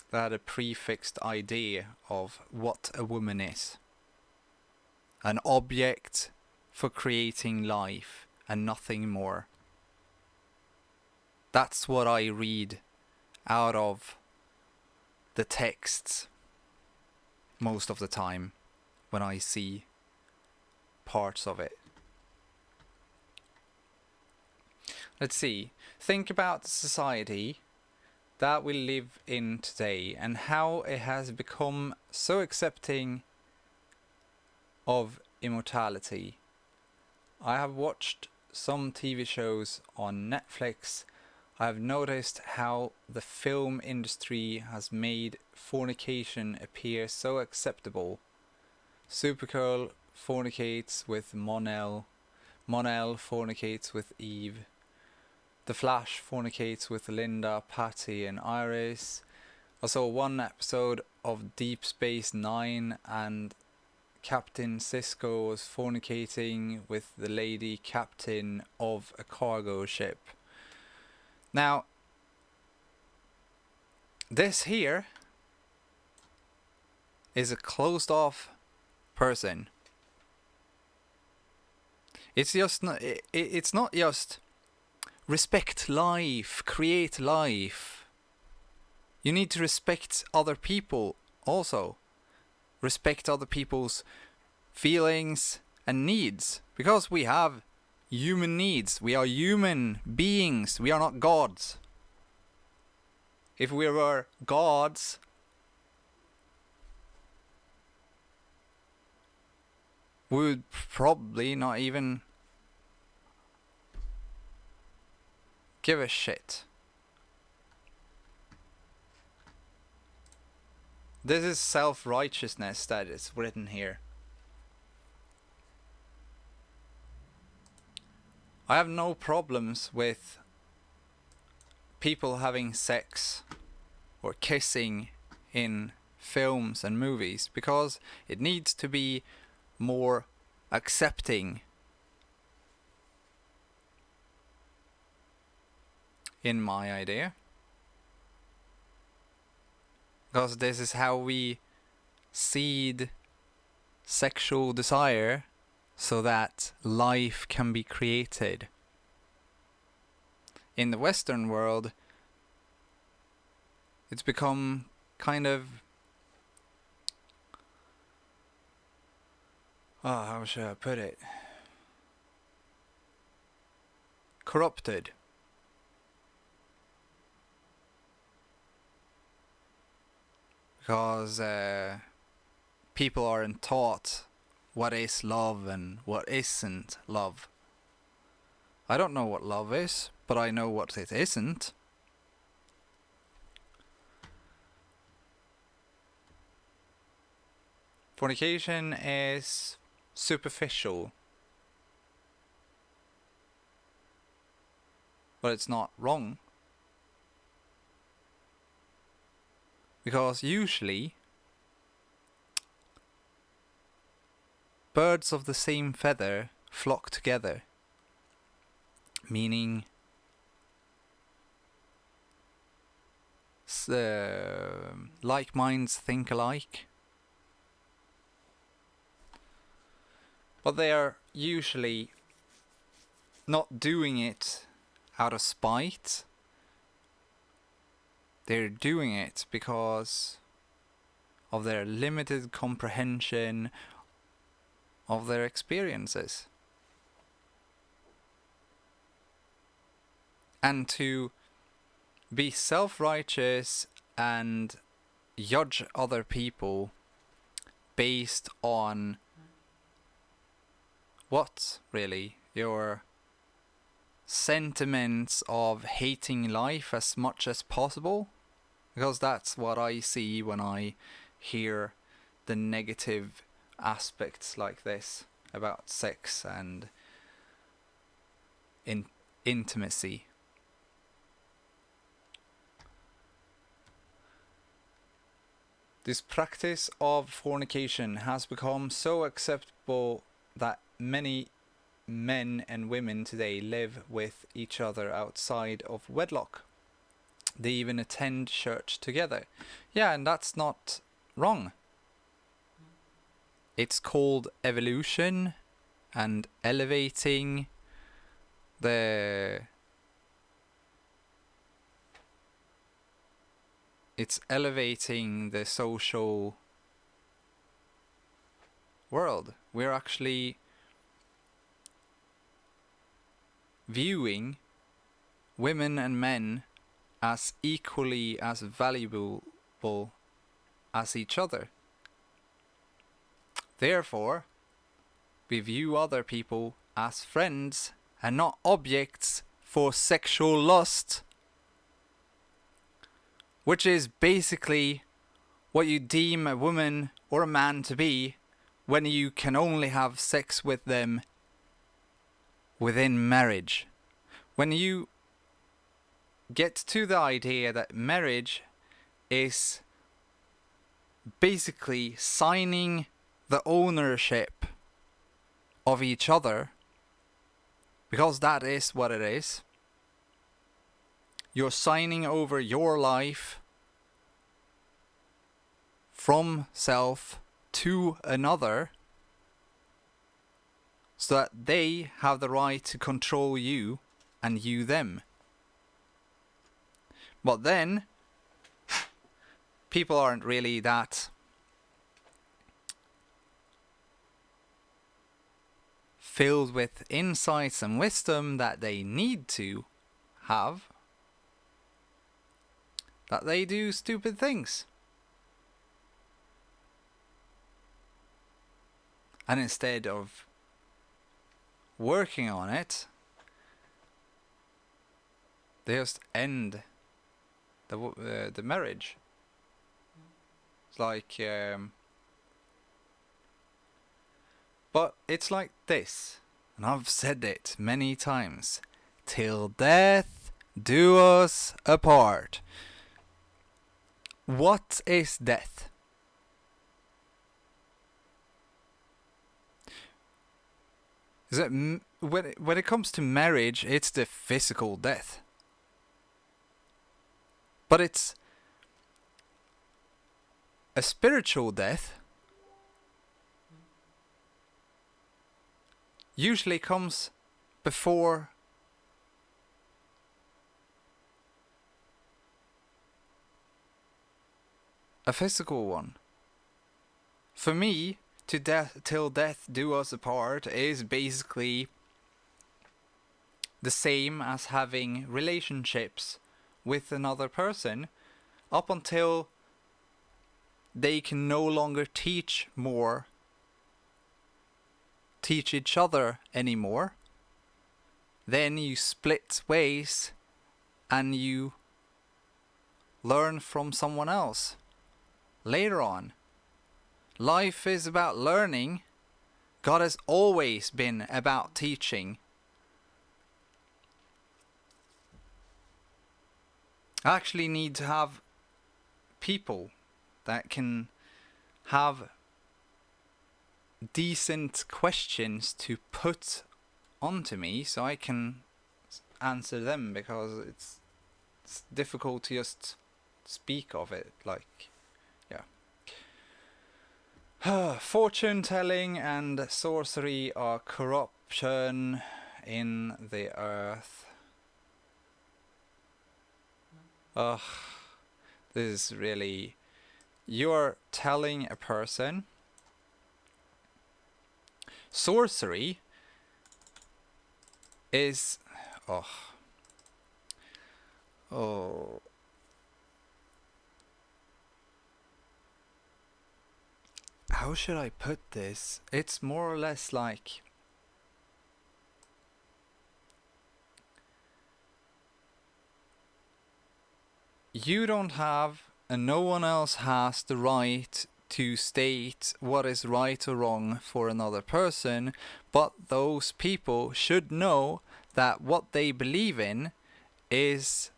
that had a prefixed idea of what a woman is. An object for creating life and nothing more. That's what I read out of the texts. most of the time when I see parts of it. Let's see. Think about the society that we live in today and how it has become so accepting of immortality. I have watched some TV shows on Netflix. I have noticed how the film industry has made fornication appear so acceptable. Supergirl fornicates with Mon-El. Mon-El fornicates with Eve. The Flash fornicates with Linda, Patty and Iris. I saw one episode of Deep Space Nine and Captain Sisko was fornicating with the lady captain of a cargo ship. Now, this here is a closed off person. It's not just respect life, create life. You need to respect other people also. Respect other people's feelings and needs, because we have human needs. We are human beings. We are not gods. If we were gods, we would probably not even give a shit. This is self-righteousness that is written here. I have no problems with people having sex or kissing in films and movies, because it needs to be more accepting in my idea. Because this is how we seed sexual desire so that life can be created. In the Western world, it's become kind of... how should I put it? Corrupted. Because people aren't taught what is love and what isn't love. I don't know what love is, but I know what it isn't. Fornication is superficial, but it's not wrong. Because usually birds of the same feather flock together, meaning like minds think alike. But they are usually not doing it out of spite. They're doing it because of their limited comprehension of their experiences. And to be self-righteous and judge other people based on what, really? Your sentiments of hating life as much as possible? Because that's what I see when I hear the negative aspects like this about sex and intimacy. This practice of fornication has become so acceptable that many men and women today live with each other outside of wedlock. They even attend church together. Yeah, and that's not wrong. It's called evolution and elevating the... It's elevating the social world. We're actually viewing women and men as equally as valuable as each other. Therefore, we view other people as friends and not objects for sexual lust, which is basically what you deem a woman or a man to be when you can only have sex with them within marriage. When you get to the idea that marriage is basically signing the ownership of each other, because that is what it is. You're signing over your life from self to another so that they have the right to control you and you them. But then, people aren't really that filled with insights and wisdom that they need to have, that they do stupid things. And instead of working on it, they just end the marriage. It's like, but it's like this, and I've said it many times: till death do us apart. What is death? Is it when it comes to marriage, it's the physical death. But it's a spiritual death usually comes before a physical one. For me, till death do us apart is basically the same as having relationships with another person up until they can no longer teach each other anymore. Then you split ways and you learn from someone else later on. Life is about learning. God has always been about teaching. I actually need to have people that can have decent questions to put onto me so I can answer them, because it's difficult to just speak of it. Like, yeah. Fortune telling and sorcery are corruption in the earth. Ugh, this is really... You're telling a person. Sorcery is... Oh. How should I put this? It's more or less like... You don't have, and no one else has, the right to state what is right or wrong for another person, but those people should know that what they believe in is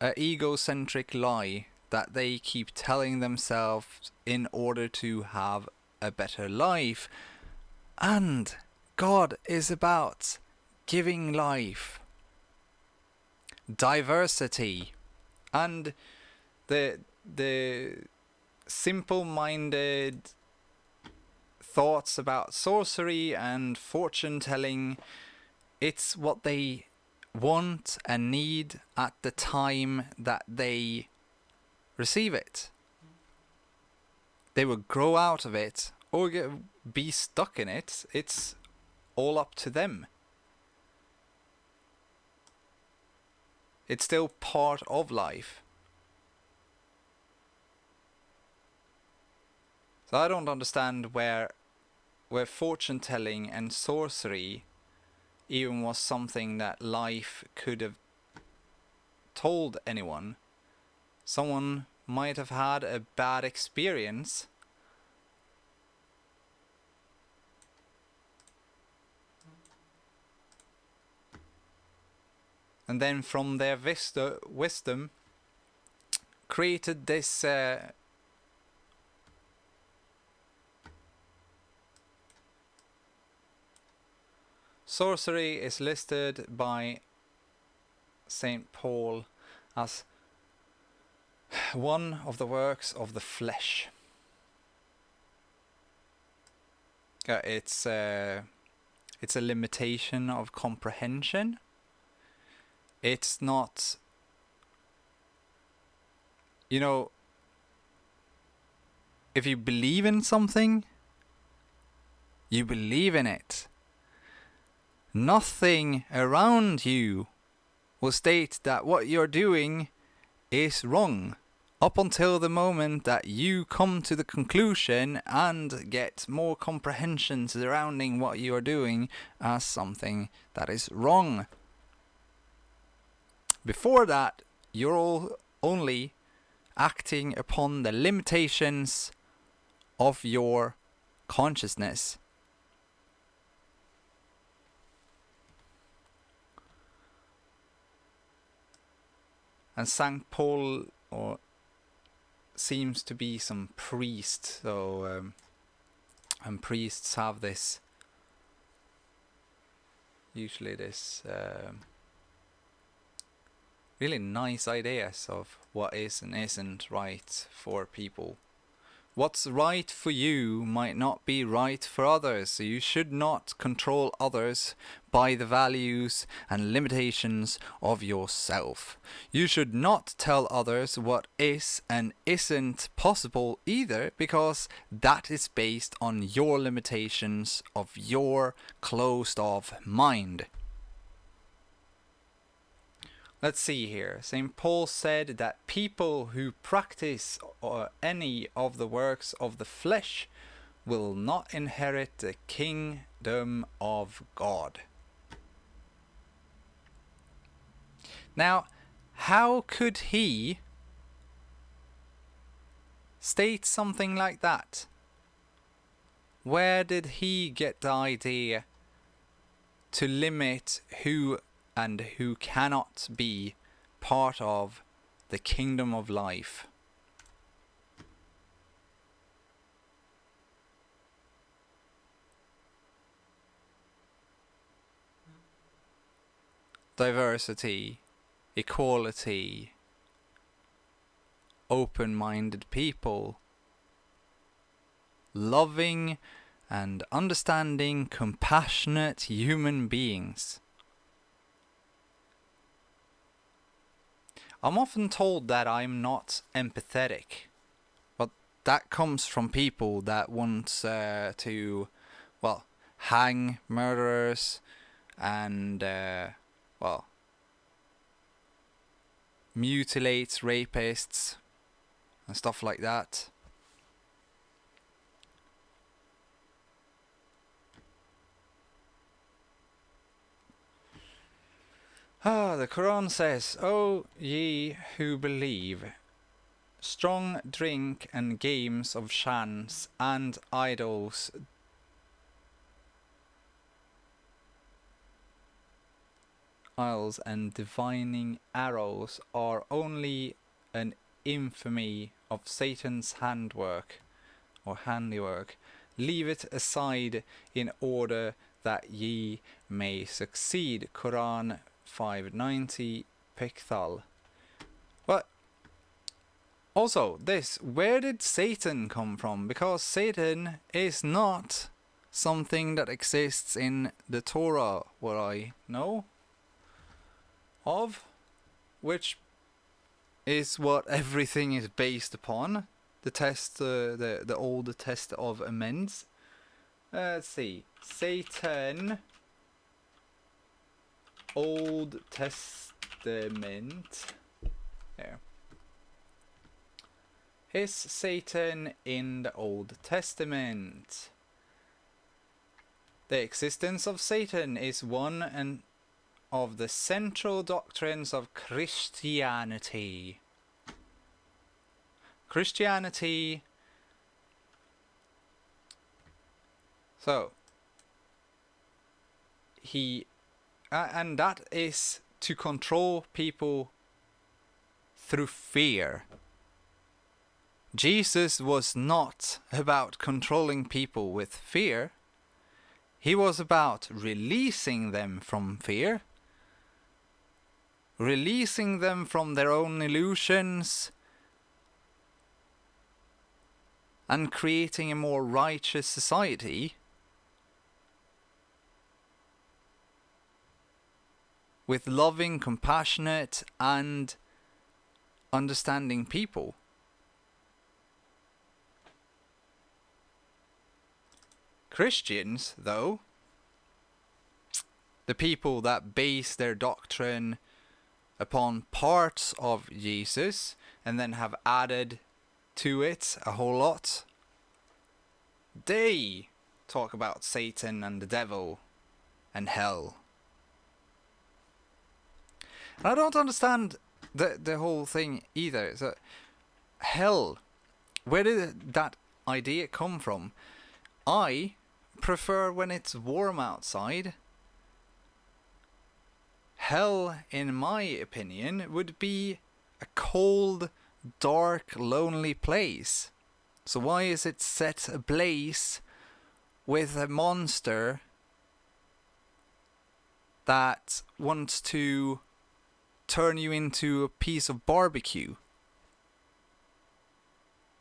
an egocentric lie that they keep telling themselves in order to have a better life. And God is about giving life, diversity, and the simple-minded thoughts about sorcery and fortune telling. It's what they want and need at the time that they receive it. they will grow out of it or be stuck in it. It's all up to them. It's still part of life. So I don't understand where fortune telling and sorcery even was something that life could have told anyone. Someone might have had a bad experience, and then from their wisdom created this sorcery is listed by St. Paul as one of the works of the flesh. It's a limitation of comprehension. It's not, you know, if you believe in something, you believe in it. Nothing around you will state that what you're doing is wrong, up until the moment that you come to the conclusion and get more comprehension surrounding what you are doing as something that is wrong. Before that, you're all only acting upon the limitations of your consciousness. And St. Paul seems to be some priest, so and priests have this, usually this really nice ideas of what is and isn't right for people. What's right for you might not be right for others, so you should not control others by the values and limitations of yourself. You should not tell others what is and isn't possible either, because that is based on your limitations of your closed-off mind. Let's see here. St. Paul said that people who practice any of the works of the flesh will not inherit the kingdom of God. Now, how could he state something like that? Where did he get the idea to limit who and who cannot be part of the kingdom of life? Diversity, equality, open-minded people, loving and understanding, compassionate human beings. I'm often told that I'm not empathetic, but that comes from people that want to, well, hang murderers and, well, mutilate rapists and stuff like that. The Quran says, "O ye who believe, strong drink and games of chance and idols and divining arrows are only an infamy of Satan's handiwork. Leave it aside in order that ye may succeed." Quran 590 Pickthal. But also this, where did Satan come from? Because Satan is not something that exists in the Torah, what I know of, which is what everything is based upon. the test, the old test of amends. Let's see, Satan, Old Testament. There. Is Satan in the Old Testament? The existence of Satan is one of the central doctrines of Christianity. So, and that is to control people through fear. Jesus was not about controlling people with fear. He was about releasing them from fear, releasing them from their own illusions, and creating a more righteous society with loving, compassionate, and understanding people. Christians, though, the people that base their doctrine upon parts of Jesus and then have added to it a whole lot, they talk about Satan and the devil and hell. And I don't understand the whole thing either. So, hell, where did that idea come from? I prefer when it's warm outside. Hell, in my opinion, would be a cold, dark, lonely place. So why is it set ablaze with a monster that wants to turn you into a piece of barbecue?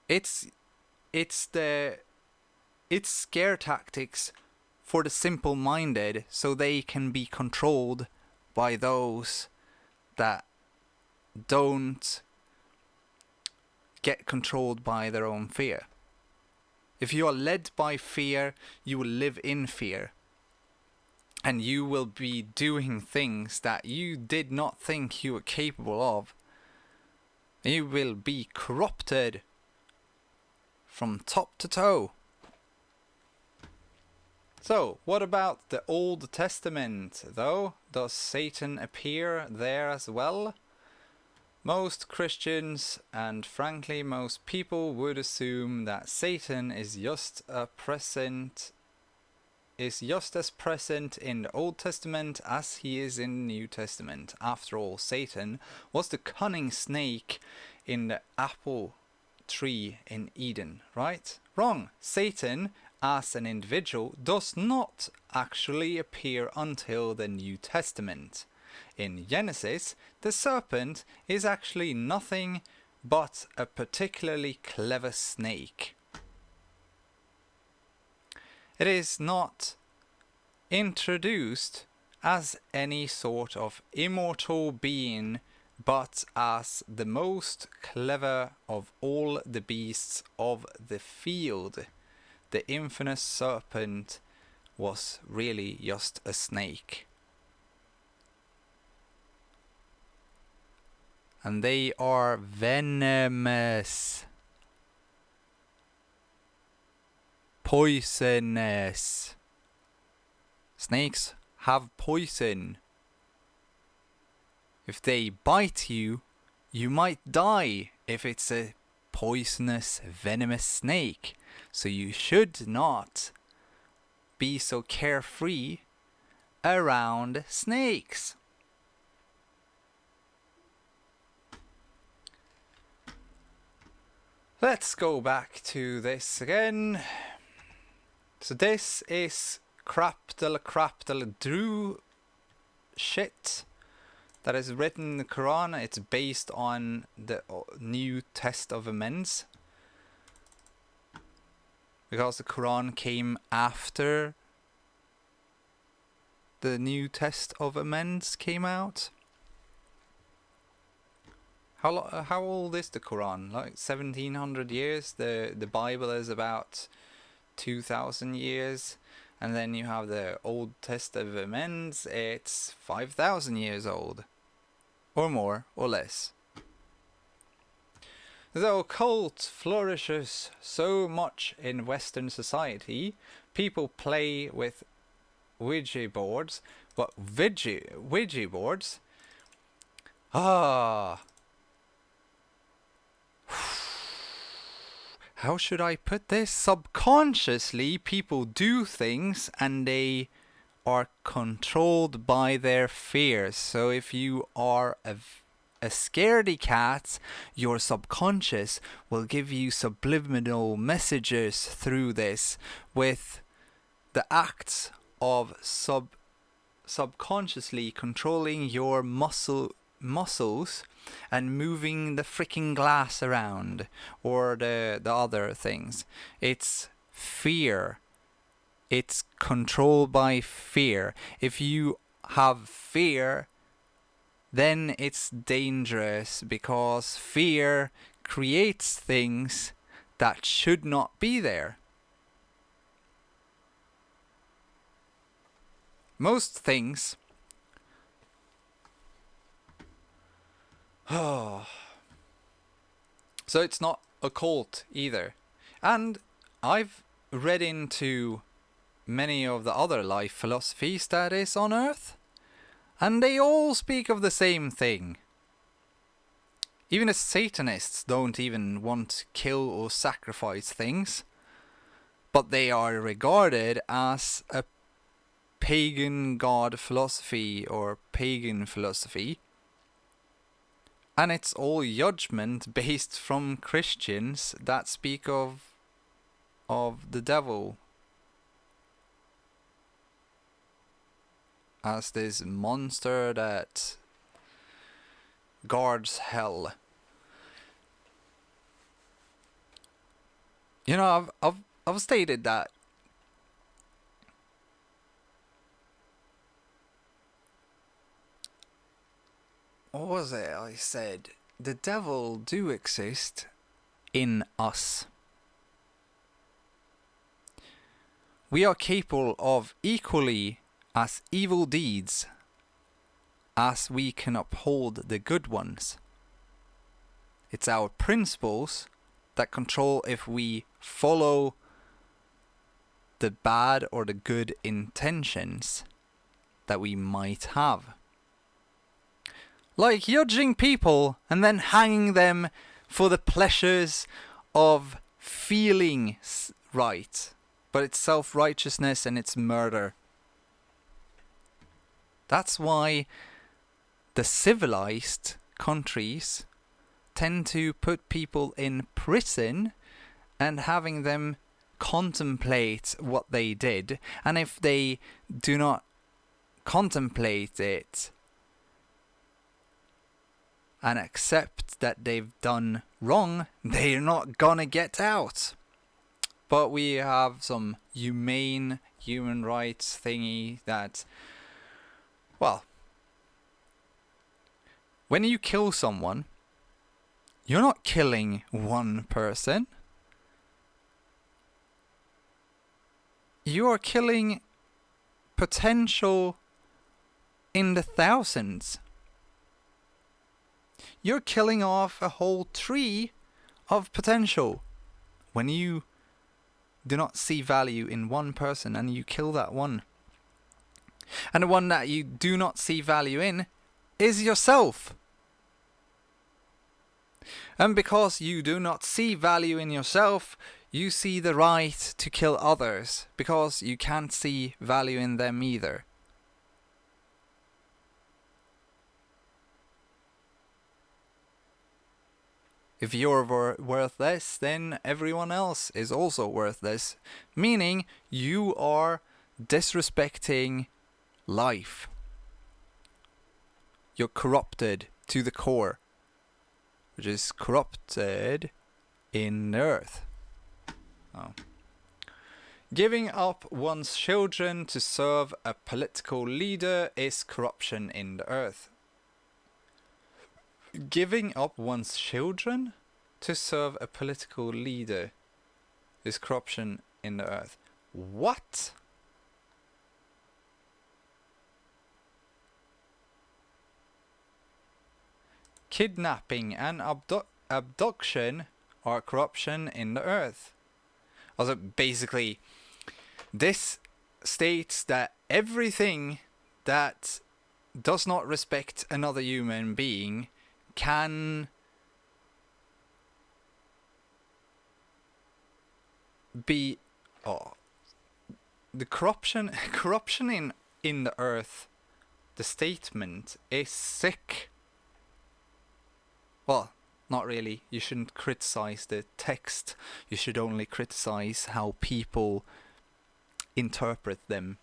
It's scare tactics for the simple-minded, so they can be controlled by those that don't get controlled by their own fear. If you are led by fear, you will live in fear. And you will be doing things that you did not think you were capable of. You will be corrupted from top to toe. So, what about the Old Testament, though? Does Satan appear there as well? Most Christians, and frankly most people, would assume that Satan is just as present in the Old Testament as he is in the New Testament. After all, Satan was the cunning snake in the apple tree in Eden, right? Wrong. Satan, as an individual, does not actually appear until the New Testament. In Genesis, the serpent is actually nothing but a particularly clever snake. It is not introduced as any sort of immortal being, but as the most clever of all the beasts of the field. The infamous serpent was really just a snake. And they are venomous, poisonous. Snakes have poison. If they bite you, you might die if it's a poisonous, venomous snake. So you should not be so carefree around snakes. Let's go back to this again. So this is crap de la Drew shit that is written in the Quran. It's based on the New Test of Amends, because the Quran came after the New Test of Amends came out. how old is the Quran? Like 1700 years. The Bible is about 2000 years, and then you have the Old Testament. It's 5000 years old, or more, or less. The occult flourishes so much in Western society. People play with Ouija boards. What Ouija boards? Ah. How should I put this? Subconsciously, people do things and they are controlled by their fears. So if you are a scaredy cat, your subconscious will give you subliminal messages through this, with the acts of subconsciously controlling your muscles and moving the freaking glass around, or the other things. It's fear. It's controlled by fear. If you have fear, then it's dangerous, because fear creates things that should not be there. Most things so it's not occult either. And I've read into many of the other life philosophies that is on Earth, and they all speak of the same thing. Even the Satanists don't even want to kill or sacrifice things, but they are regarded as a pagan god philosophy or pagan philosophy. And it's all judgment based from Christians that speak of the devil as this monster that guards hell. You know, I've stated that what was it I said? The devil do exist in us. We are capable of equally as evil deeds as we can uphold the good ones. It's our principles that control if we follow the bad or the good intentions that we might have. Like judging people and then hanging them for the pleasures of feeling right. But it's self-righteousness and it's murder. That's why the civilized countries tend to put people in prison and having them contemplate what they did. And if they do not contemplate it and accept that they've done wrong, they're not gonna get out. But we have some humane human rights thingy that, well, when you kill someone, you're not killing one person. You are killing potential in the thousands. You're killing off a whole tree of potential when you do not see value in one person and you kill that one. And the one that you do not see value in is yourself. And because you do not see value in yourself, you see the right to kill others because you can't see value in them either. If you're worthless, then everyone else is also worthless. Meaning you are disrespecting life. You're corrupted to the core, which is corrupted in the earth. Oh. Giving up one's children to serve a political leader is corruption in the earth. Giving up one's children to serve a political leader is corruption in the earth. What? Kidnapping and abduction are corruption in the earth. Also, basically, this states that everything that does not respect another human being can be the corruption in the earth. The statement is sick. Well, not really. You shouldn't criticize the text. You should only criticize how people interpret them.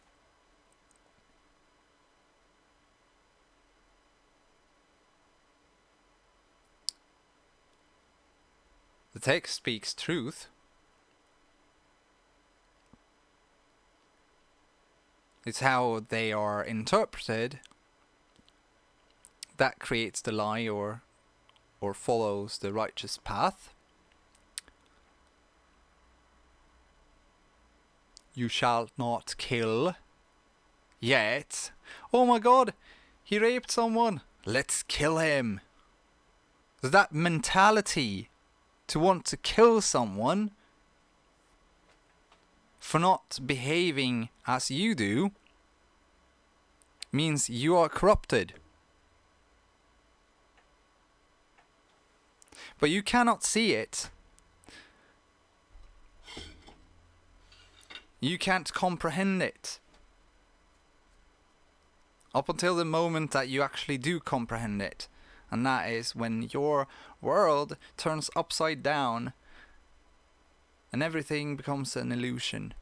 The text speaks truth. It's how they are interpreted that creates the lie or follows the righteous path. You shall not kill. Yet, oh my god, he raped someone. Let's kill him. That mentality to want to kill someone for not behaving as you do means you are corrupted. But you cannot see it. You can't comprehend it. Up until the moment that you actually do comprehend it. And that is when your world turns upside down and everything becomes an illusion.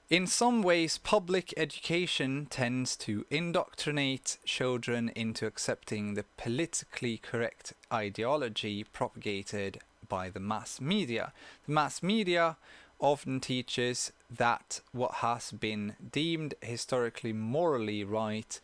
In some ways, public education tends to indoctrinate children into accepting the politically correct ideology propagated by the mass media. The mass media often teaches that what has been deemed historically morally right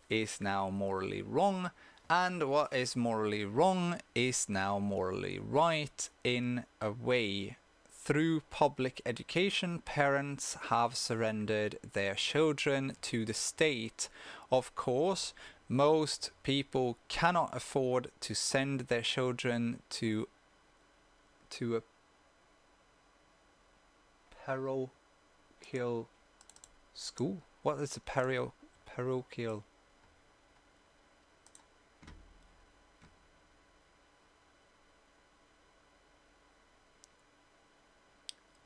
is now morally wrong, and what is morally wrong is now morally right in a way. Through public education, parents have surrendered their children to the state. Of course, most people cannot afford to send their children to a parochial school. What is a parochial?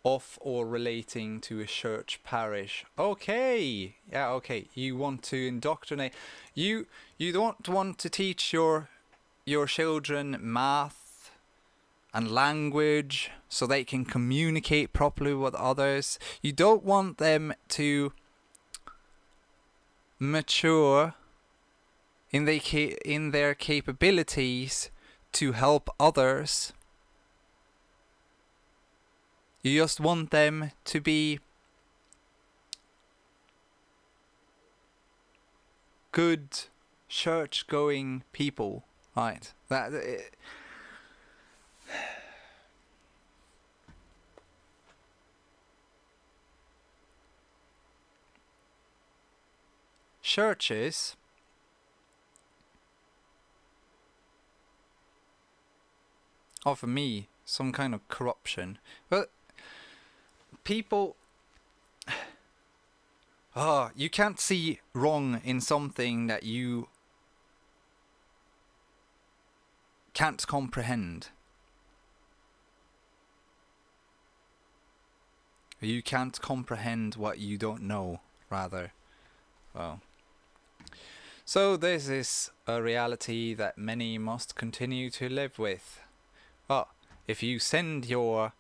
Of or relating to a church parish. Okay. Yeah, okay. You want to indoctrinate. You don't want to teach your children math and language so they can communicate properly with others. You don't want them to mature in their capabilities to help others. You just want them to be good church-going people, right? Churches offer me some kind of corruption, but people, you can't see wrong in something that you can't comprehend. You can't comprehend what you don't know, rather. Well, so this is a reality that many must continue to live with. Well, if you send your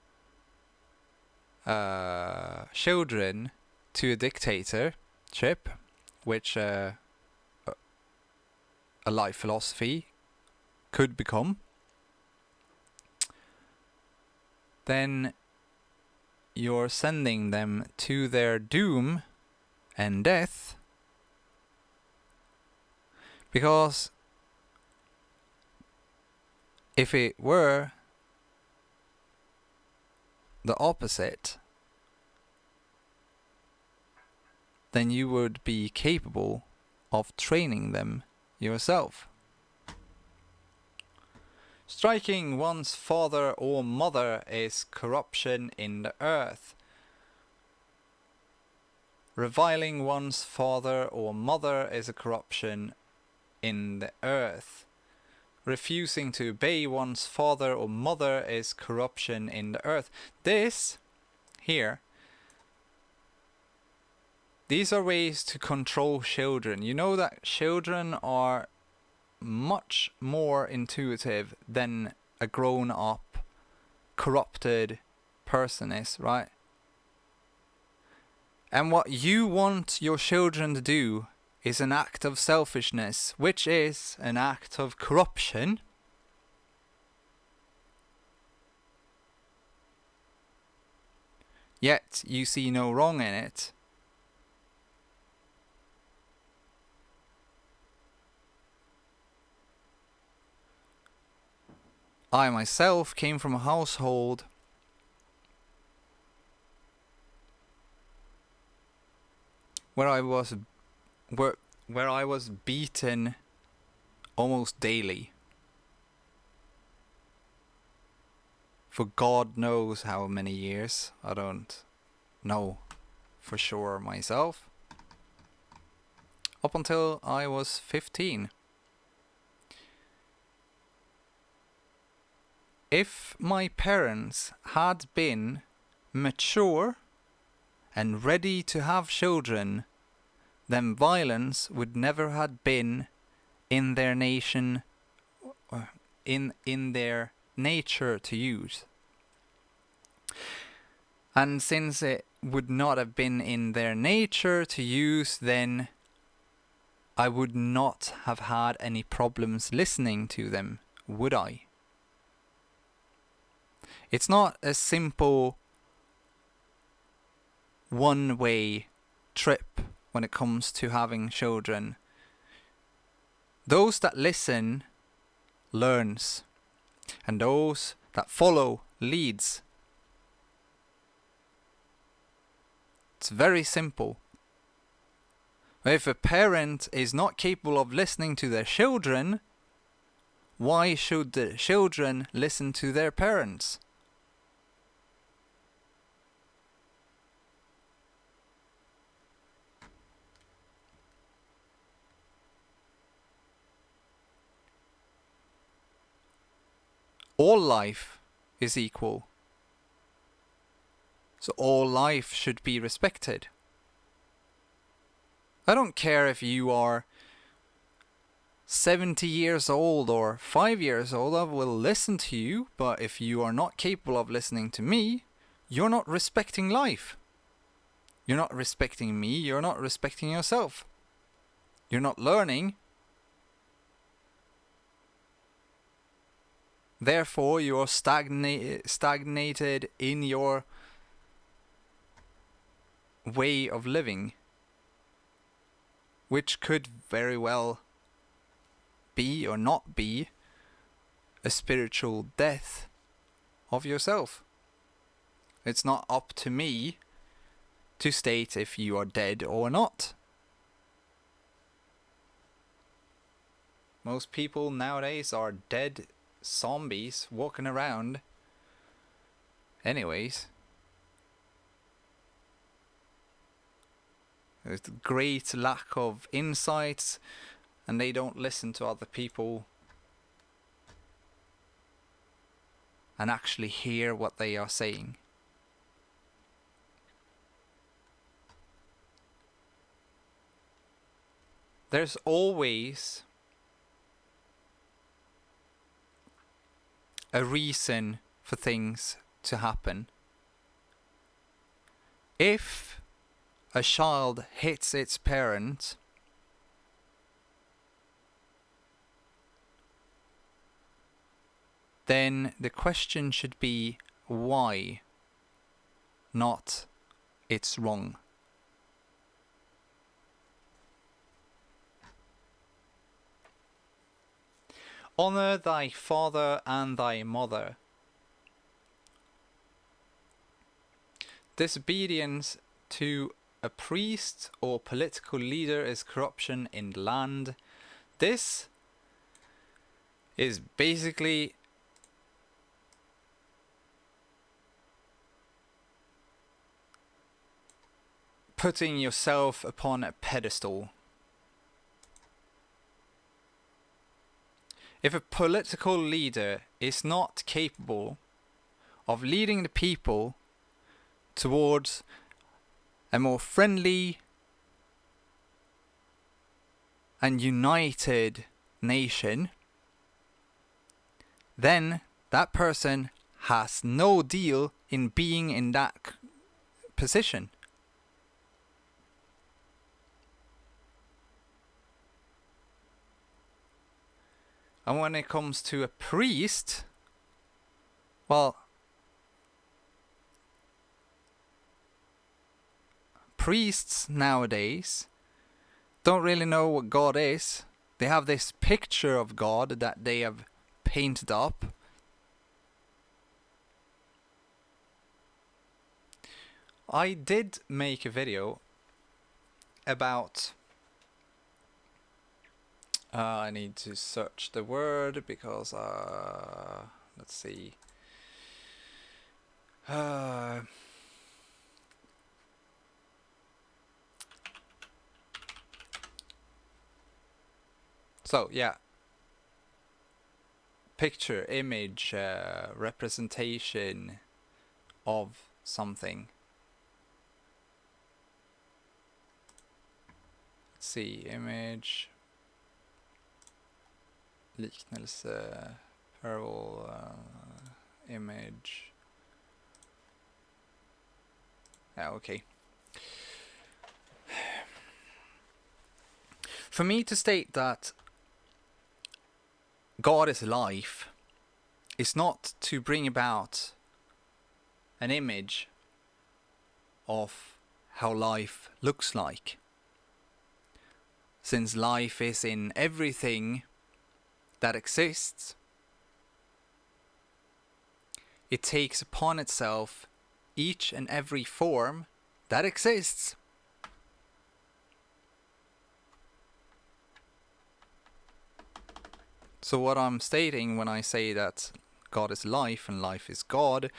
children to a dictatorship, which a life philosophy could become, then you're sending them to their doom and death Because if it were the opposite, then you would be capable of training them yourself. Striking one's father or mother is corruption in the earth. Reviling one's father or mother is a corruption in the earth. Refusing to obey one's father or mother is corruption in the earth. This here, these are ways to control children. You know that children are much more intuitive than a grown-up, corrupted person is, right? And what you want your children to do is an act of selfishness, which is an act of corruption. Yet you see no wrong in it. I myself came from a household where I was beaten almost daily for God knows how many years. I don't know for sure myself. Up until I was 15. If my parents had been mature and ready to have children, then violence would never have been in their nation, in their nature to use. And since it would not have been in their nature to use, then I would not have had any problems listening to them, would I? It's not a simple one-way trip when it comes to having children. Those that listen learns, and those that follow leads. It's very simple. If a parent is not capable of listening to their children, why should the children listen to their parents? All life is equal. So all life should be respected. I don't care if you are 70 years old or 5 years old, I will listen to you, but if you are not capable of listening to me, you're not respecting life. You're not respecting me, you're not respecting yourself. You're not learning. Therefore, you're stagnated in your way of living, which could very well be or not be a spiritual death of yourself. It's not up to me to state if you are dead or not. Most people nowadays are dead zombies walking around. Anyways, there's great lack of insights, and they don't listen to other people and actually hear what they are saying. There's always a reason for things to happen. If a child hits its parent, then the question should be why, not it's wrong. Honor thy father and thy mother. Disobedience to a priest or political leader is corruption in the land. This is basically putting yourself upon a pedestal. If a political leader is not capable of leading the people towards a more friendly and united nation, then that person has no deal in being in that position. And when it comes to a priest, well, priests nowadays don't really know what God is. They have this picture of God that they have painted up. I did make a video about... I need to search the word because, let's see. So, yeah. Picture, image, representation of something. Let's see, image... Liknelse, parable, image. Yeah, okay. For me to state that God is life is not to bring about an image of how life looks like. Since life is in everything that exists, it takes upon itself each and every form that exists. So what I'm stating when I say that God is life and life is God,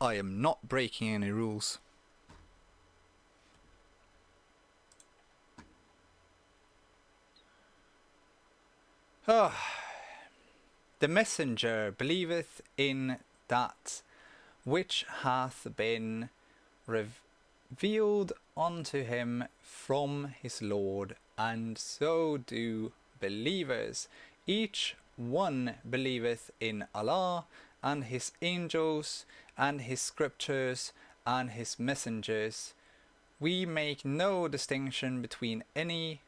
I am not breaking any rules. The messenger believeth in that which hath been revealed unto him from his Lord, and so do believers. Each one believeth in Allah and his angels and his scriptures and his messengers. We make no distinction between any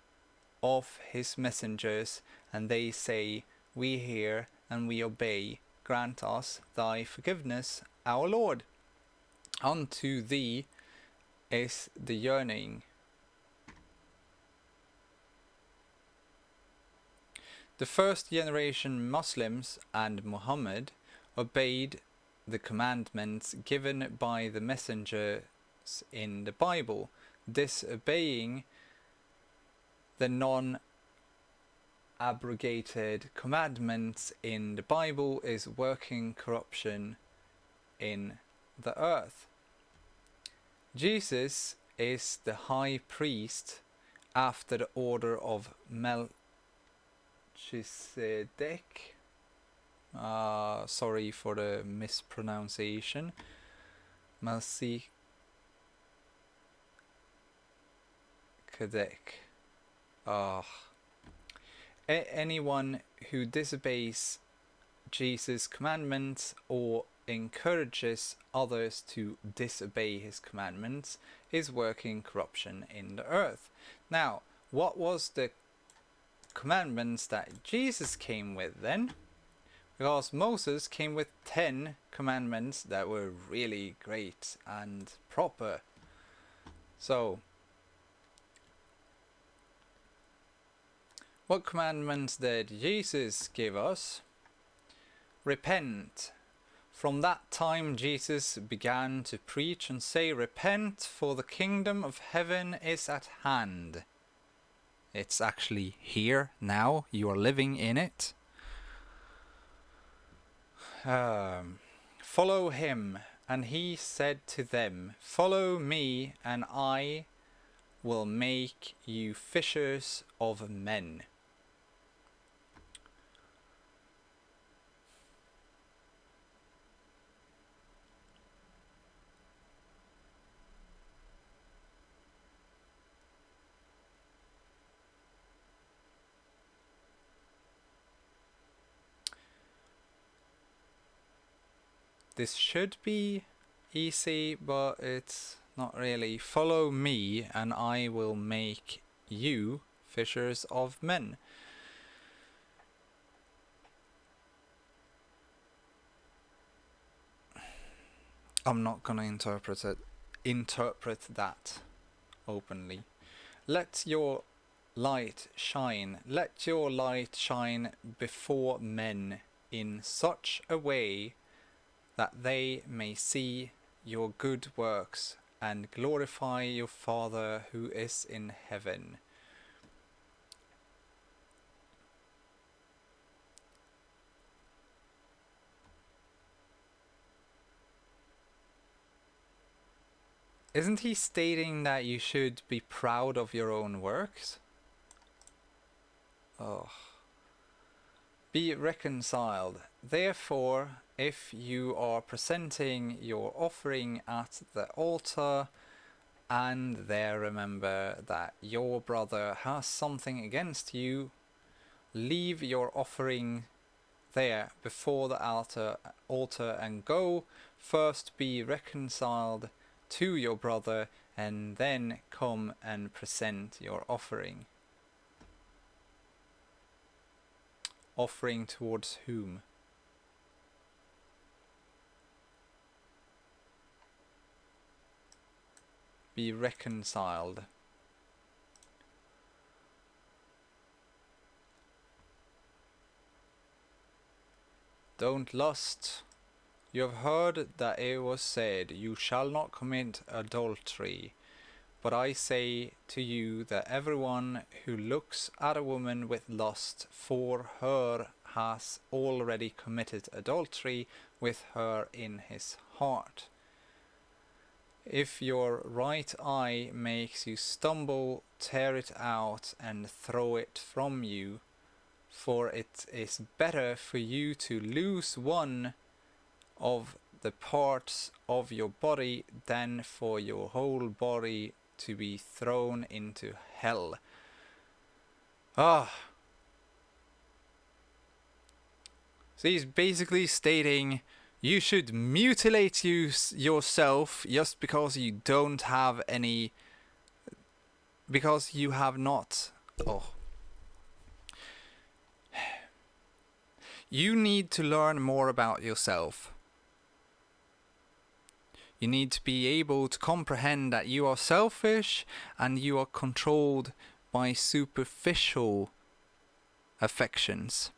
of his messengers, and they say, we hear and we obey. Grant us thy forgiveness, our Lord. Unto thee is the yearning. The first generation Muslims and Muhammad obeyed the commandments given by the messengers in the Bible. Disobeying the non-abrogated commandments in the Bible is working corruption in the earth. Jesus is the high priest after the order of Melchizedek. Sorry for the mispronunciation. Melchizedek. Anyone who disobeys Jesus' commandments or encourages others to disobey his commandments is working corruption in the earth. Now, what was the commandments that Jesus came with then? Because Moses came with 10 commandments that were really great and proper. So, What commandments did Jesus give us? Repent. From that time Jesus began to preach and say, repent, for the kingdom of heaven is at hand. It's actually here now. You are living in it. Follow him. And he said to them, follow me, and I will make you fishers of men. This should be easy, but it's not really. Follow me, and I will make you fishers of men. I'm not gonna interpret that openly. Let your light shine. Let your light shine before men in such a way that they may see your good works and glorify your Father who is in heaven. Isn't he stating that you should be proud of your own works? Oh. Be reconciled. Therefore, if you are presenting your offering at the altar, and there remember that your brother has something against you, leave your offering there before the altar and go first be reconciled to your brother, and then come and present your offering. Offering towards whom? Be reconciled. Don't lust. You have heard that it was said, you shall not commit adultery. But I say to you that everyone who looks at a woman with lust for her has already committed adultery with her in his heart. If your right eye makes you stumble, tear it out and throw it from you, for it is better for you to lose one of the parts of your body than for your whole body to be thrown into hell. So he's basically stating you should mutilate yourself just because you don't have any, because you have not. You need to learn more about yourself. You need to be able to comprehend that you are selfish and you are controlled by superficial affections.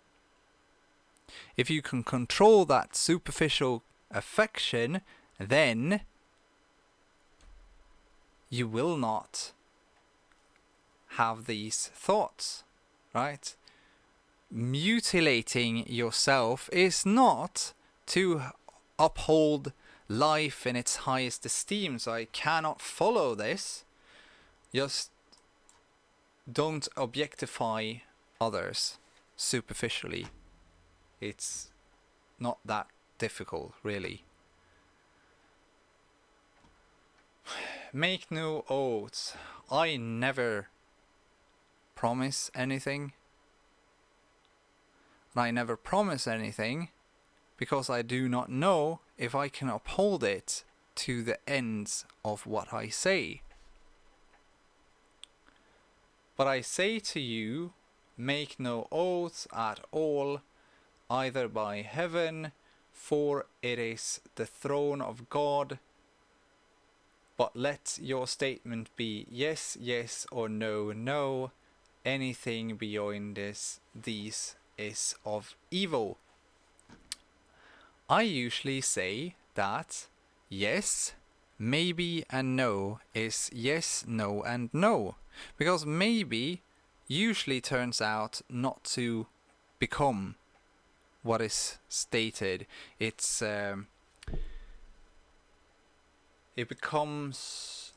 If you can control that superficial affection, then you will not have these thoughts, right? Mutilating yourself is not to uphold life in its highest esteem, so I cannot follow this. Just don't objectify others superficially. It's not that difficult, really. Make no oaths. I never promise anything. And I never promise anything because I do not know if I can uphold it to the ends of what I say. But I say to you, make no oaths at all, either by heaven, for it is the throne of God, but let your statement be yes, yes, or no, no, anything beyond these is of evil. I usually say that yes, maybe and no is yes, no and no. Because maybe usually turns out not to become what is stated. It becomes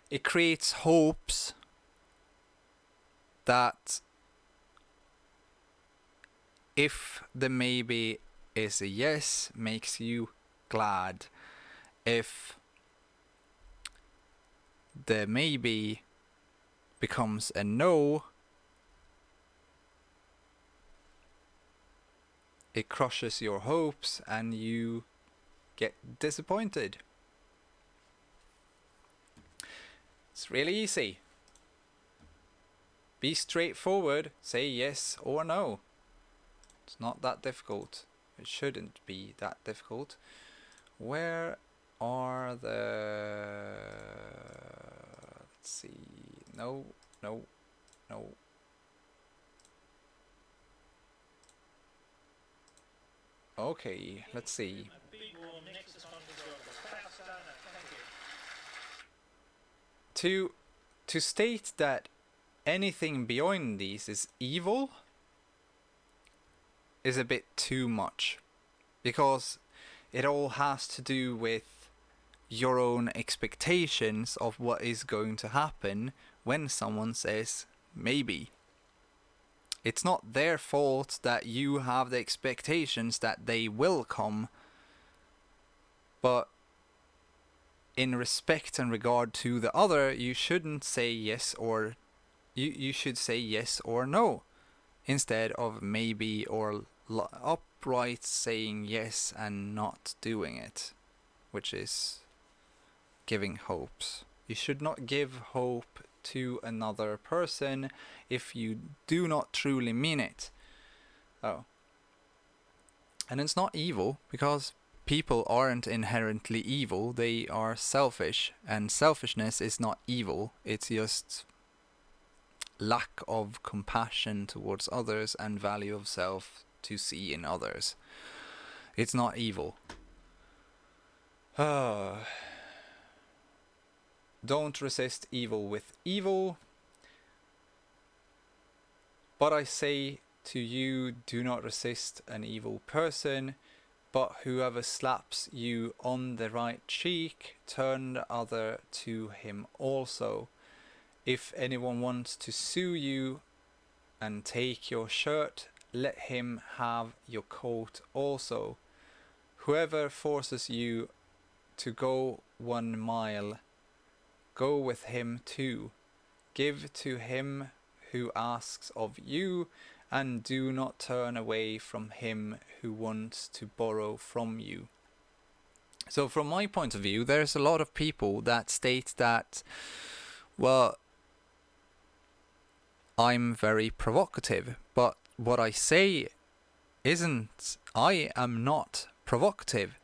it creates hopes that if the maybe is a yes, makes you glad. If the maybe becomes a no, it crushes your hopes and you get disappointed. It's really easy. Be straightforward, say yes or no. It's not that difficult. It shouldn't be that difficult. Where are the... Let's see. No. Okay, let's see. To state that anything beyond these is evil is a bit too much, because it all has to do with your own expectations of what is going to happen when someone says maybe. It's not their fault that you have the expectations that they will come, but in respect and regard to the other, you shouldn't say yes or you should say yes or no instead of maybe or upright saying yes and not doing it, which is giving hopes. You should not give hope to another person if you do not truly mean it. Oh. And it's not evil, because people aren't inherently evil, they are selfish, and selfishness is not evil, it's just lack of compassion towards others and value of self to see in others. It's not evil. Don't resist evil with evil. But I say to you, do not resist an evil person, but whoever slaps you on the right cheek, turn the other to him also. If anyone wants to sue you and take your shirt, let him have your coat also. Whoever forces you to go 1 mile, go with him 2. Give to him who asks of you, and do not turn away from him who wants to borrow from you. So from my point of view, there's a lot of people that state that, well, I'm very provocative, but what I say isn't, I am not provocative.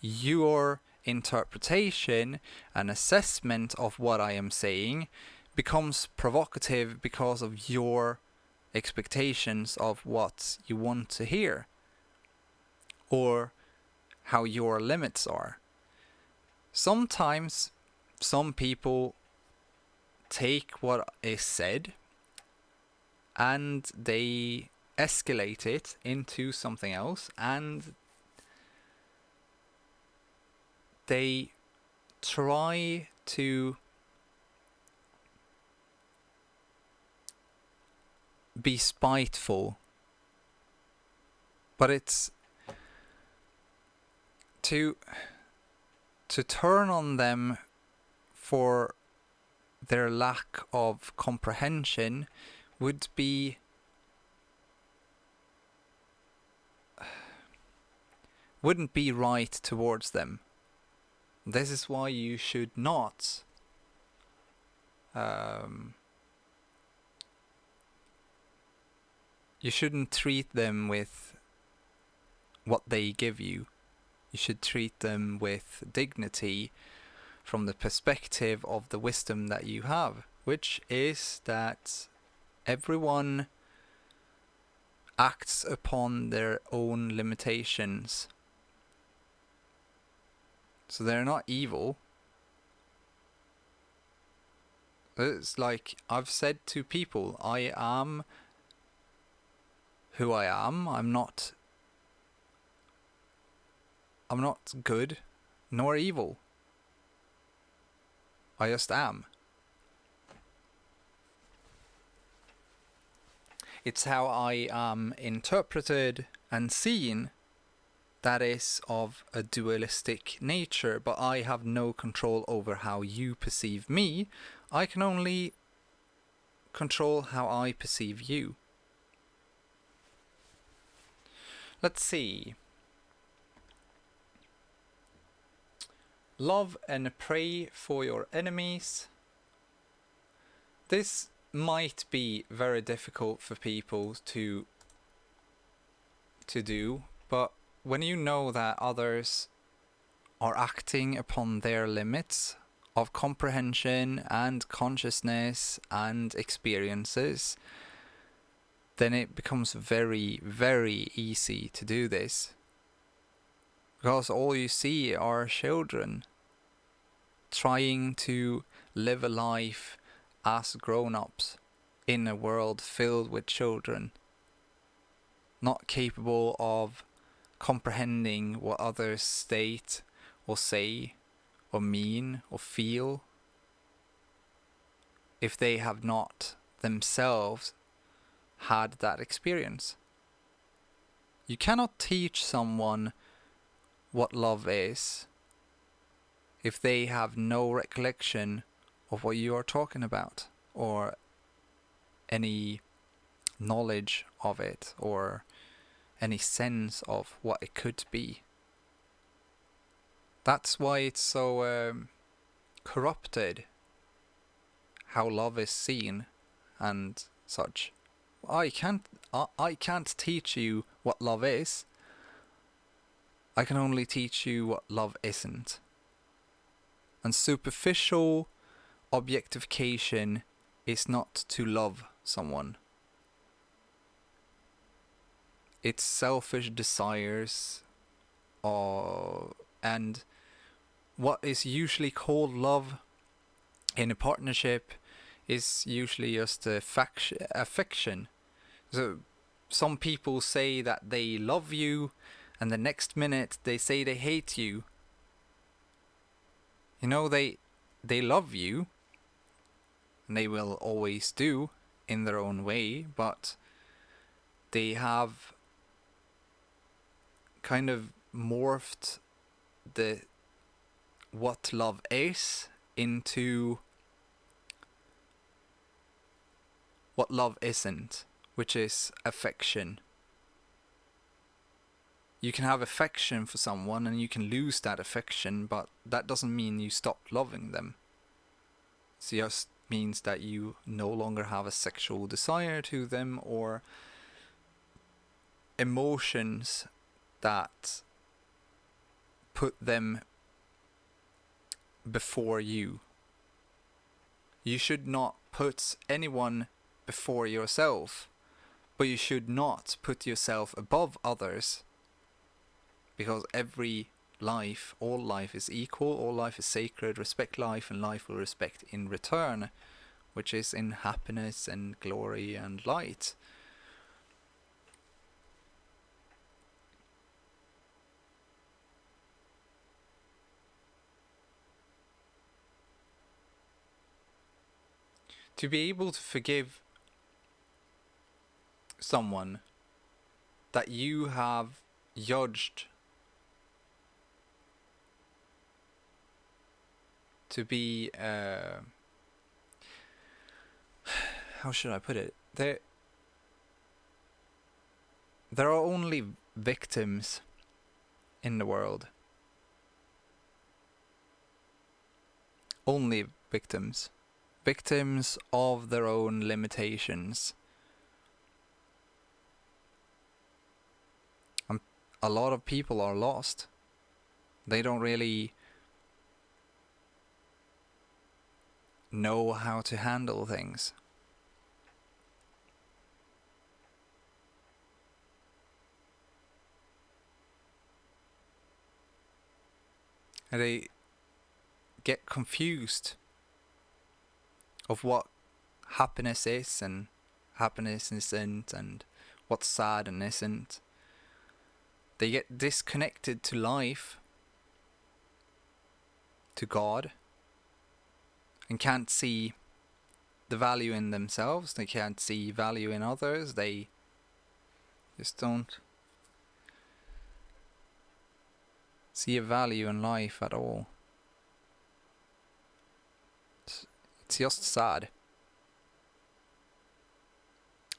Your interpretation and assessment of what I am saying becomes provocative because of your expectations of what you want to hear or how your limits are. Sometimes some people take what is said and they escalate it into something else, and they try to be spiteful, but it's to turn on them for their lack of comprehension wouldn't be right towards them. This is why you should not you shouldn't treat them with what they give you. You should treat them with dignity from the perspective of the wisdom that you have, which is that everyone acts upon their own limitations. So they're not evil. It's like I've said to people, I am who I am. I'm not good nor evil. I just am. It's how I am interpreted and seen that is of a dualistic nature, but I have no control over how you perceive me. I can only control how I perceive you. Let's see. Love and pray for your enemies. This might be very difficult for people to do, but when you know that others are acting upon their limits of comprehension and consciousness and experiences, then it becomes very, very easy to do this. Because all you see are children trying to live a life as grown-ups in a world filled with children, not capable of comprehending what others state or say or mean or feel if they have not themselves had that experience. You cannot teach someone what love is if they have no recollection of what you are talking about or any knowledge of it or any sense of what it could be. That's why it's so corrupted, how love is seen and such. I can't teach you what love is. I can only teach you what love isn't. And superficial objectification is not to love someone. It's selfish desires and what is usually called love in a partnership is usually just affection. So some people say that they love you and the next minute they say they hate you. You know, they love you and they will always do in their own way, but they have kind of morphed the what love is into what love isn't, which is affection. You can have affection for someone and you can lose that affection, but that doesn't mean you stop loving them. It just means that you no longer have a sexual desire to them or emotions that put them before you. You should not put anyone before yourself, but you should not put yourself above others, because all life is equal, all life is sacred. Respect life and life will respect in return, which is in happiness and glory and light. To be able to forgive someone that you have judged to be, how should I put it? There are only victims in the world. Only victims. Victims of their own limitations. A lot of people are lost They don't really know how to handle things. And they get confused of what happiness is and happiness isn't, and what's sad and isn't. They get disconnected to life, to God, and can't see the value in themselves. They can't see value in others. They just don't see a value in life at all. It's just sad.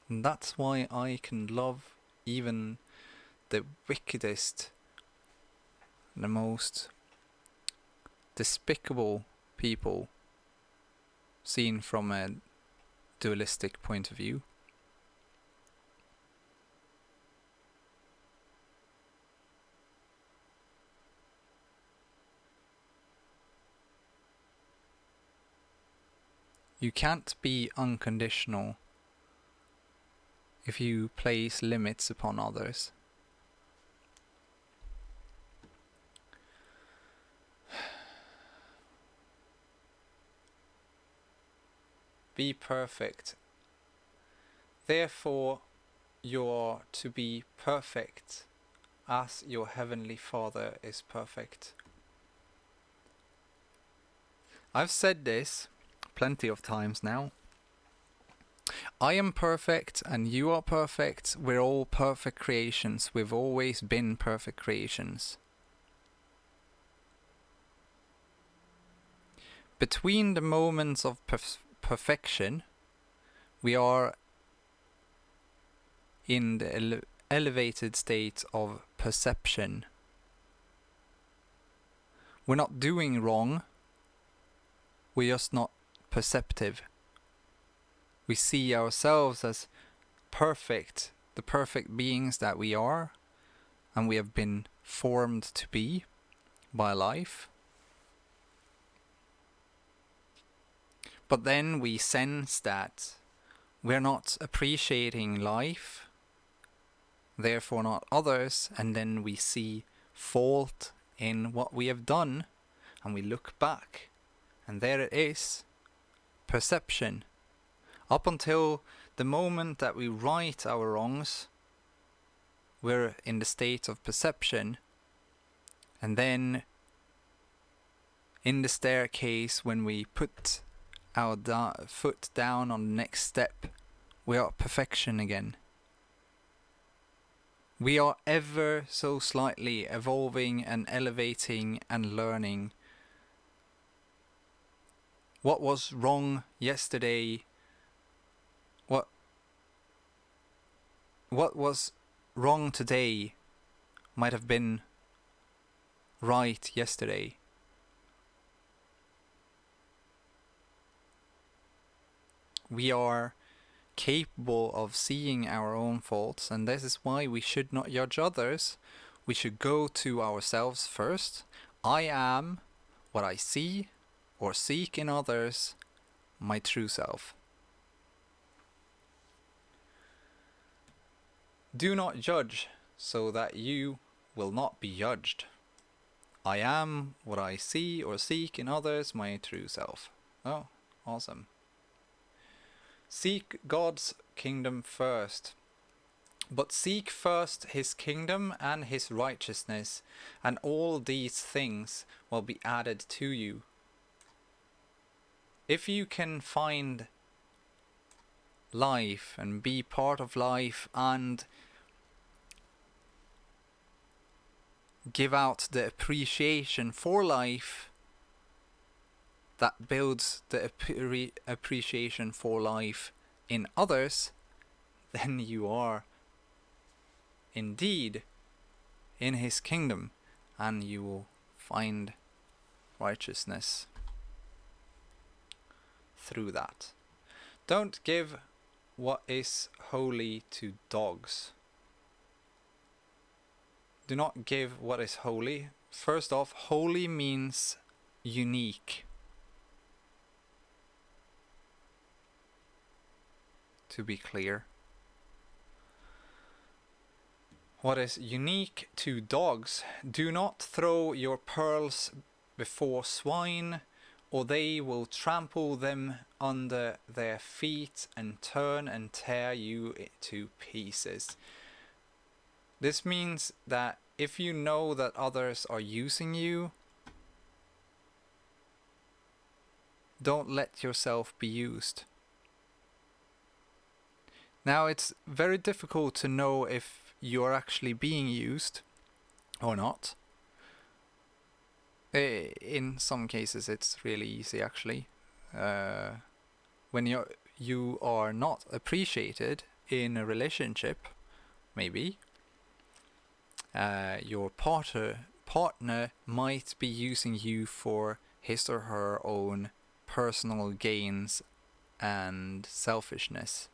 And that's why I can love even the wickedest, the most despicable people seen from a dualistic point of view. You can't be unconditional if you place limits upon others. Be perfect. Therefore, you are to be perfect as your heavenly Father is perfect. I've said this plenty of times now. I am perfect and you are perfect. We're all perfect creations. We've always been perfect creations. Between the moments of perfection, we are in the elevated state of perception. We're not doing wrong. We're just not perceptive. We see ourselves as perfect, the perfect beings that we are, and we have been formed to be by life. But then we sense that we're not appreciating life, therefore not others, and then we see fault in what we have done, and we look back, and there it is, perception. Up until the moment that we right our wrongs, we're in the state of perception, and then in the staircase, when we put our foot down on the next step, we are perfection again. We are ever so slightly evolving and elevating and learning. What was wrong yesterday, what was wrong today might have been right yesterday. We are capable of seeing our own faults, and this is why we should not judge others. We should go to ourselves first. I am what I see or seek in others, my true self. Do not judge, so that you will not be judged. I am what I see or seek in others, my true self. Oh, awesome. Seek God's kingdom first. But seek first his kingdom and his righteousness, and all these things will be added to you. If you can find life and be part of life and give out the appreciation for life that builds the appreciation for life in others, then you are indeed in his kingdom, and you will find righteousness through that. Don't give what is holy to dogs. Do not give what is holy, First off, holy means unique. To be clear. What is unique to dogs? Do not throw your pearls before swine, or they will trample them under their feet and turn and tear you to pieces. This means that if you know that others are using you, don't let yourself be used. Now, it's very difficult to know if you're actually being used or not. In some cases, it's really easy, actually. When you are not appreciated in a relationship, maybe, your partner might be using you for his or her own personal gains and selfishness.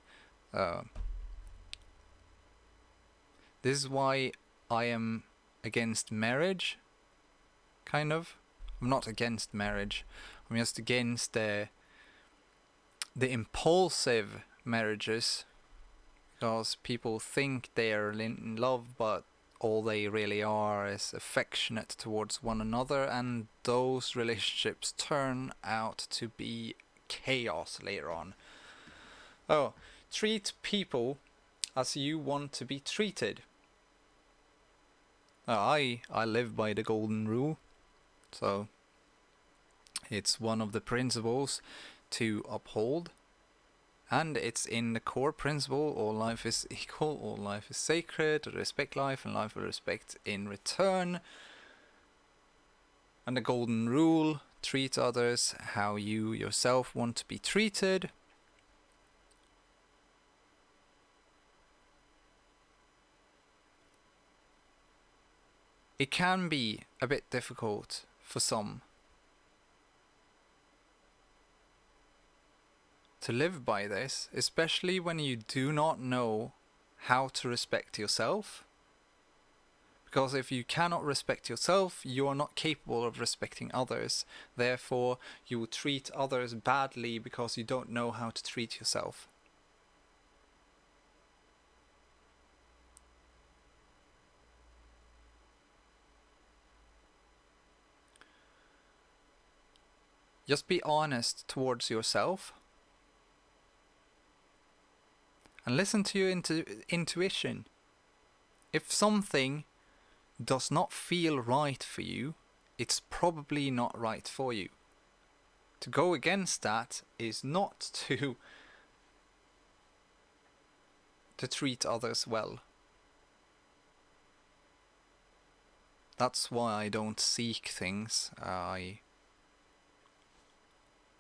This is why I am against marriage, kind of. I'm not against marriage. I'm just against the impulsive marriages, because people think they are in love, but all they really are is affectionate towards one another, and those relationships turn out to be chaos later on. Treat people as you want to be treated. I live by the golden rule, so it's one of the principles to uphold, and it's in the core principle: all life is equal, all life is sacred, respect life, and life will respect in return. And the golden rule: treat others how you yourself want to be treated. It can be a bit difficult for some to live by this, especially when you do not know how to respect yourself. Because if you cannot respect yourself, you are not capable of respecting others. Therefore, you will treat others badly because you don't know how to treat yourself. Just be honest towards yourself. And listen to your intuition. If something does not feel right for you, it's probably not right for you. To go against that is not to treat others well. That's why I don't seek things.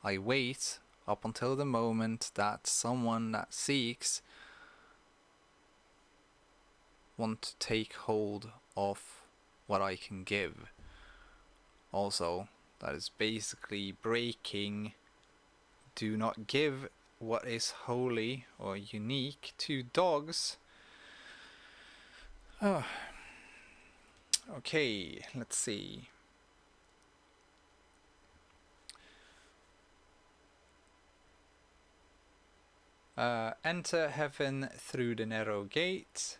I wait up until the moment that someone that seeks want to take hold of what I can give. Also, that is basically breaking do not give what is holy or unique to dogs. Okay, let's see. Enter heaven through the narrow gate.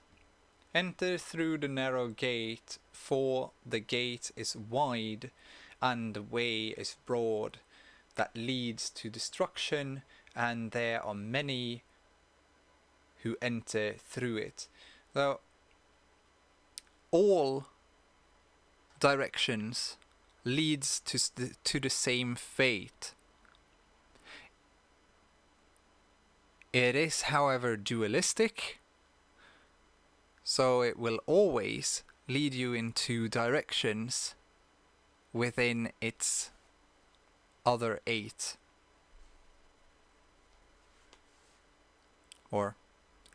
Enter through the narrow gate, for the gate is wide and the way is broad that leads to destruction, and there are many who enter through it. Though all directions leads to the same fate. It is, however, dualistic, so it will always lead you in two directions within its other 8. Or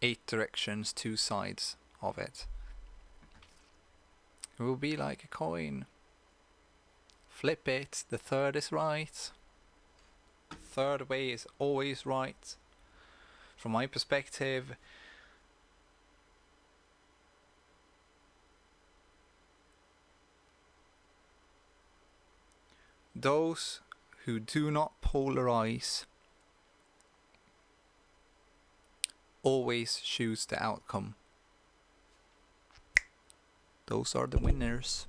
8 directions, 2 sides of it. It will be like a coin. Flip it, the third is right. Third way is always right. From my perspective, those who do not polarize always choose the outcome. Those are the winners.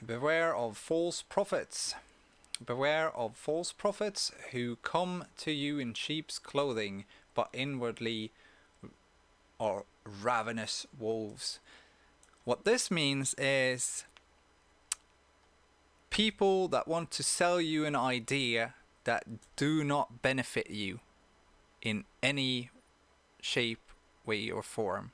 Beware of false prophets. Beware of false prophets who come to you in sheep's clothing, but inwardly are ravenous wolves. What this means is people that want to sell you an idea that do not benefit you in any shape, way or form.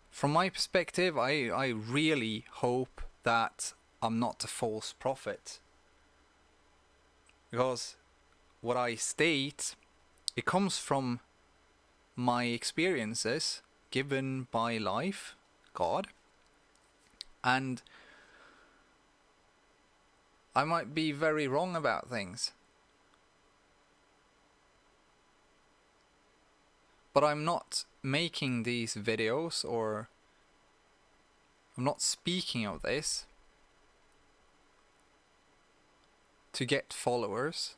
From my perspective, I really hope that I'm not a false prophet. Because what I state, it comes from my experiences given by life, God, and I might be very wrong about things. But I'm not making these videos, or I'm not speaking of this to get followers,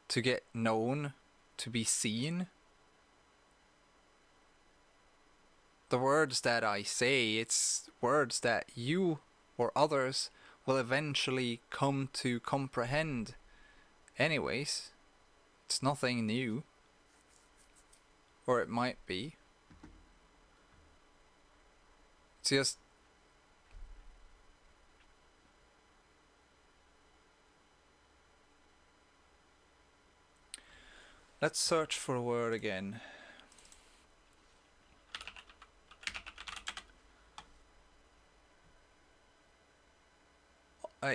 to get known, to be seen. The words that I say, it's words that you or others will eventually come to comprehend. Anyways, it's nothing new. Or it might be. It's just let's search for a word again.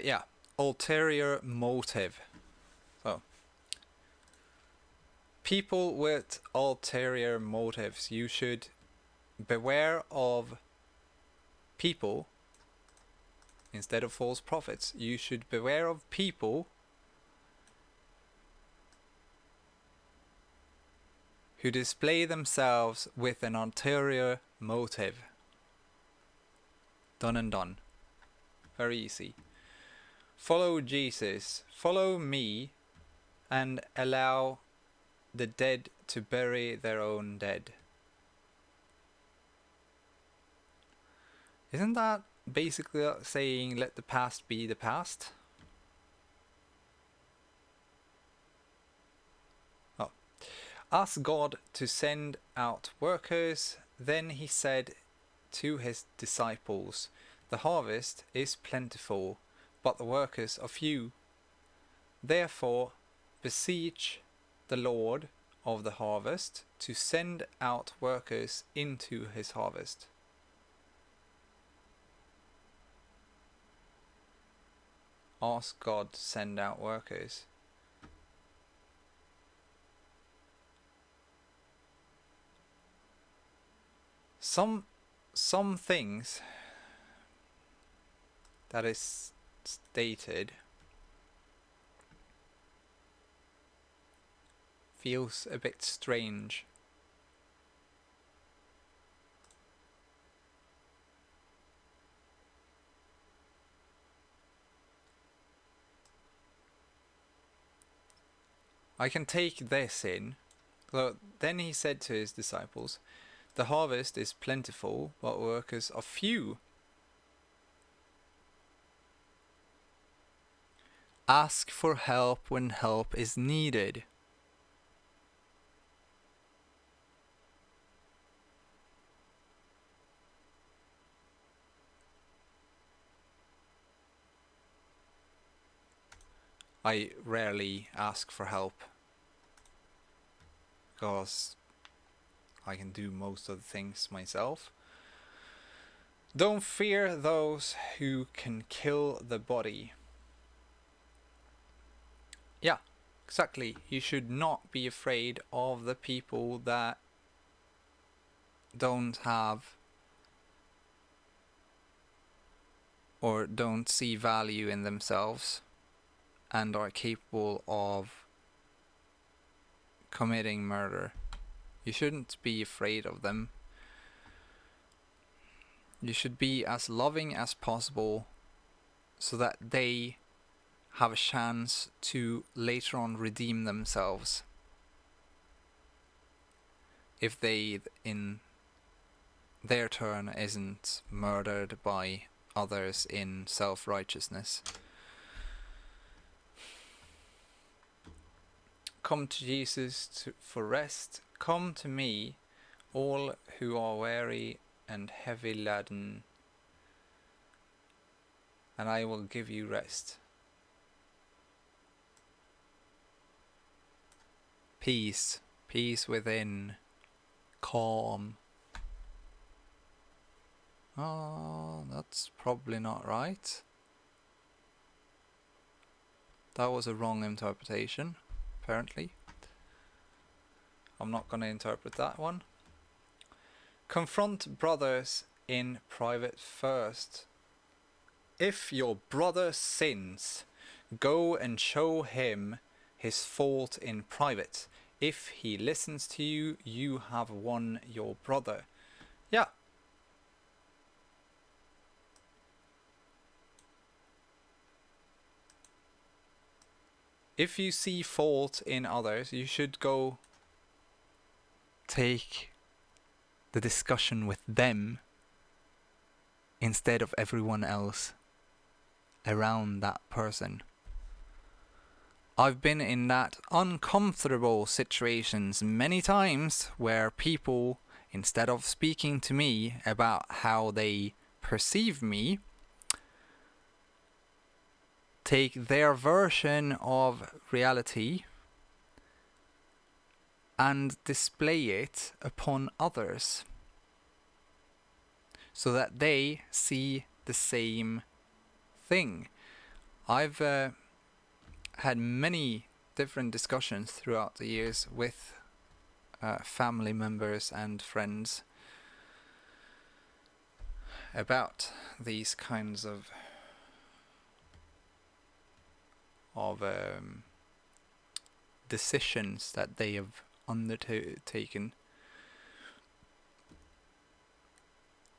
Yeah, ulterior motive. So, people with ulterior motives, you should beware of people instead of false prophets. You should beware of people who display themselves with an ulterior motive. Done and done. Very easy. Follow Jesus, follow me, and allow the dead to bury their own dead. Isn't that basically saying let the past be the past? Oh. Ask God to send out workers. Then he said to his disciples, the harvest is plentiful, but the workers are few. Therefore, beseech the Lord of the harvest to send out workers into his harvest. Ask God to send out workers. Some things that is stated feels a bit strange. I can take this in. So then he said to his disciples, the harvest is plentiful, but workers are few. Ask for help when help is needed. I rarely ask for help because I can do most of the things myself. Don't fear those who can kill the body. Yeah, exactly. You should not be afraid of the people that don't have or don't see value in themselves and are capable of committing murder. You shouldn't be afraid of them. You should be as loving as possible so that they have a chance to later on redeem themselves. If they, in their turn, isn't murdered by others in self-righteousness. Come to Jesus for rest. Come to me, all who are weary and heavy laden, and I will give you rest. Peace, peace within, calm. Oh, that's probably not right. That was a wrong interpretation, apparently. I'm not going to interpret that one. Confront brothers in private first. If your brother sins, go and show him his fault in private. If he listens to you, you have won your brother. Yeah. If you see fault in others, you should go take the discussion with them instead of everyone else around that person. I've been in that uncomfortable situations many times where people, instead of speaking to me about how they perceive me, take their version of reality and display it upon others so that they see the same thing. I've had many different discussions throughout the years with family members and friends about these kinds of decisions that they have undertaken.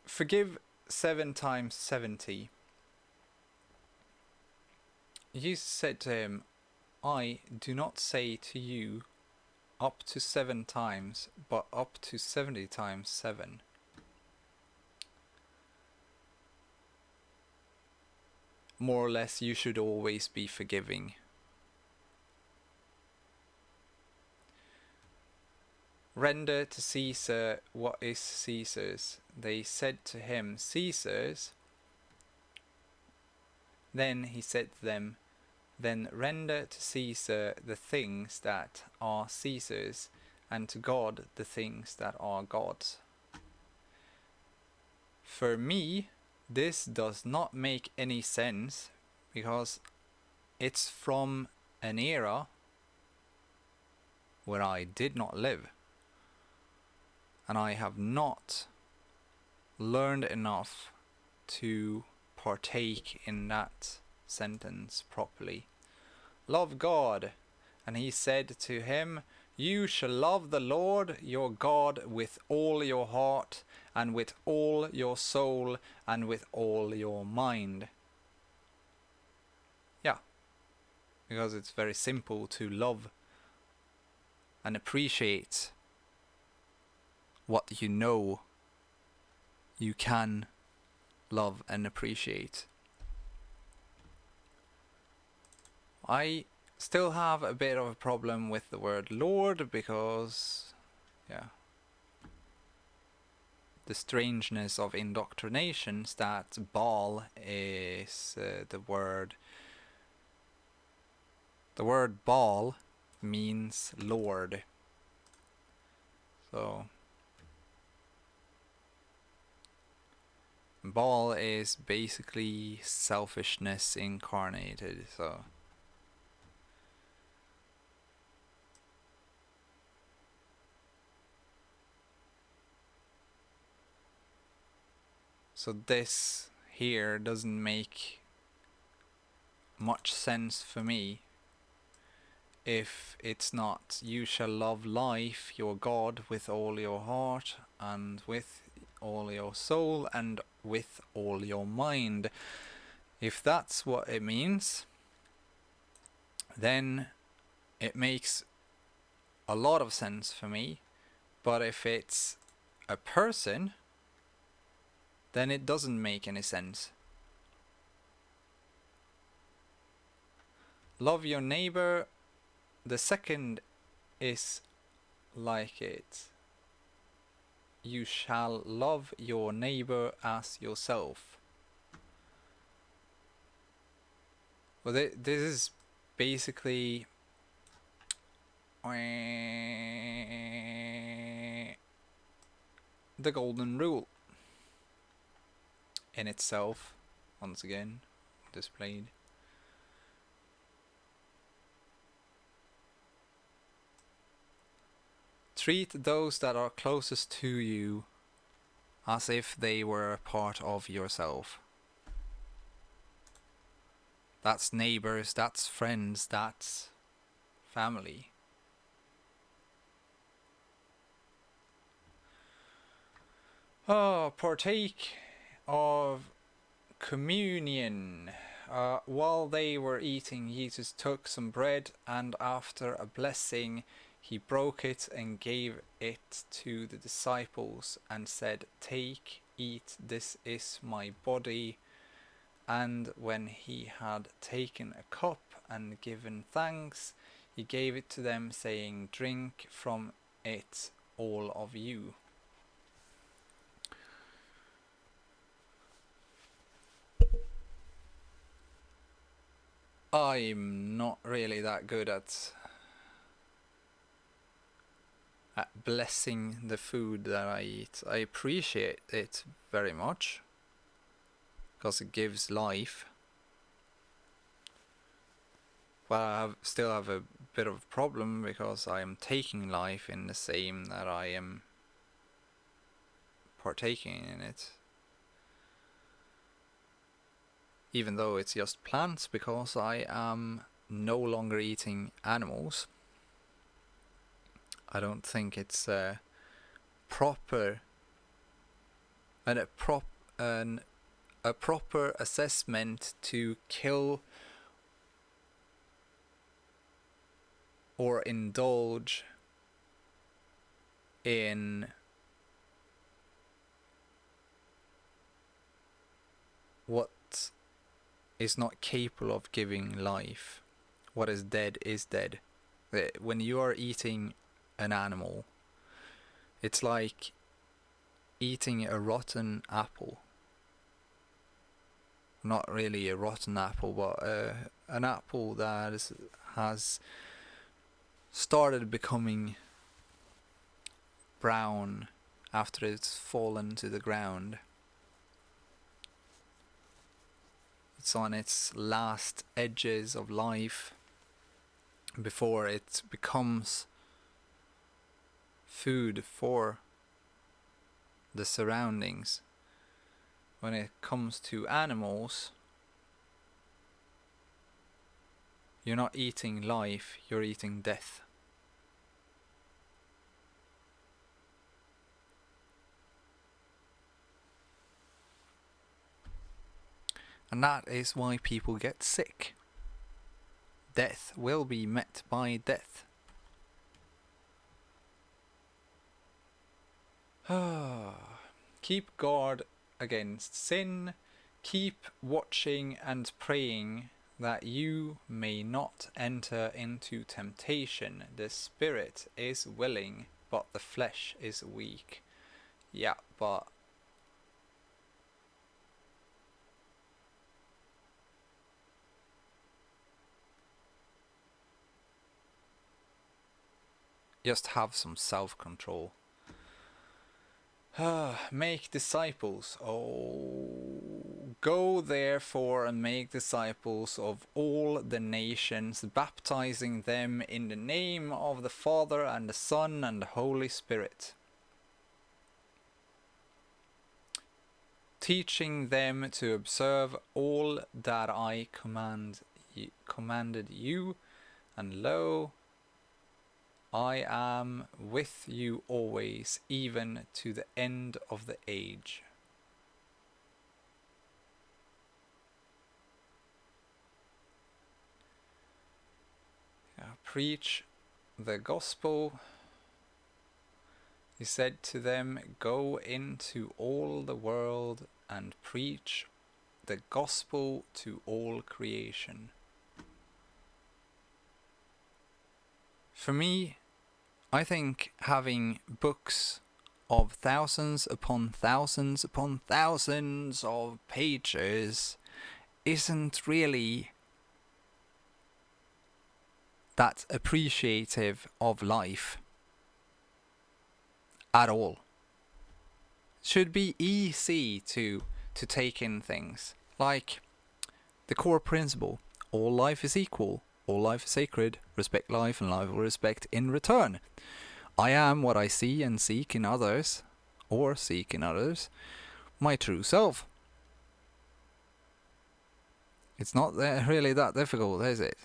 Forgive 7 times 70. Jesus said to him, I do not say to you up to 7 times, but up to 70 times 7. More or less, you should always be forgiving. Render to Caesar what is Caesar's. They said to him, Caesar's. Then he said to them, then render to Caesar the things that are Caesar's, and to God the things that are God's. For me, this does not make any sense, because it's from an era where I did not live. And I have not learned enough to partake in that sentence properly. Love God. And he said to him, you shall love the Lord your God with all your heart, and with all your soul, and with all your mind. Yeah, because it's very simple to love and appreciate what you know you can love and appreciate. I still have a bit of a problem with the word Lord because, yeah, the strangeness of indoctrinations that Baal is the word. The word Baal means Lord. So Baal is basically selfishness incarnated, so this here doesn't make much sense for me. if it's not, you shall love life, your God, with all your heart and with all your soul and with all your mind. If that's what it means, then it makes a lot of sense for me. But if it's a person, then it doesn't make any sense. Love your neighbor. The second is like it. You shall love your neighbor as yourself. Well, this is basically the golden rule in itself, once again displayed. Treat those that are closest to you as if they were a part of yourself. That's neighbors, that's friends, that's family. Partake of communion. While they were eating, Jesus took some bread, and after a blessing, he broke it and gave it to the disciples and said, "Take, eat, this is my body." And when he had taken a cup and given thanks, he gave it to them, saying, "Drink from it, all of you. I'm not really that good at blessing the food that I eat. I appreciate it very much because it gives life. But I still have a bit of a problem because I am taking life in the same that I am partaking in it. Even though it's just plants, because I am no longer eating animals. I don't think it's a proper assessment to kill or indulge in what is not capable of giving life. What is dead is dead. When you are eating an animal, it's like eating a rotten apple. Not really a rotten apple, but an apple that has started becoming brown after it's fallen to the ground. It's on its last edges of life before it becomes food for the surroundings. When it comes to animals, you're not eating life, you're eating death. And that is why people get sick. Death will be met by death. Keep guard against sin. Keep watching and praying that you may not enter into temptation. The spirit is willing, but the flesh is weak. Yeah, but just have some self-control. Make disciples. Go therefore and make disciples of all the nations, baptizing them in the name of the Father and the Son and the Holy Spirit, teaching them to observe all that I commanded you, and lo, I am with you always, even to the end of the age. Preach the gospel. He said to them, go into all the world and preach the gospel to all creation. For me, I think having books of thousands upon thousands upon thousands of pages isn't really that appreciative of life at all. It should be easy to take in things like the core principle: all life is equal, all life is sacred, respect life and life will respect in return. I am what I see and seek in others, or seek in others, my true self. It's not really that difficult, is it?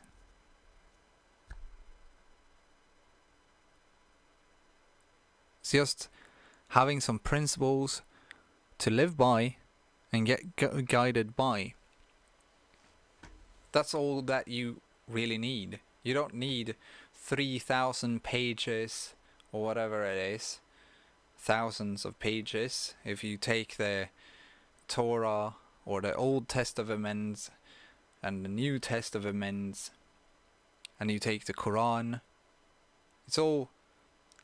It's just having some principles to live by and get guided by. That's all that you really need. You don't need 3,000 pages or whatever it is. Thousands of pages. If you take the Torah or the Old Testament and the New Testament and you take the Quran, it's all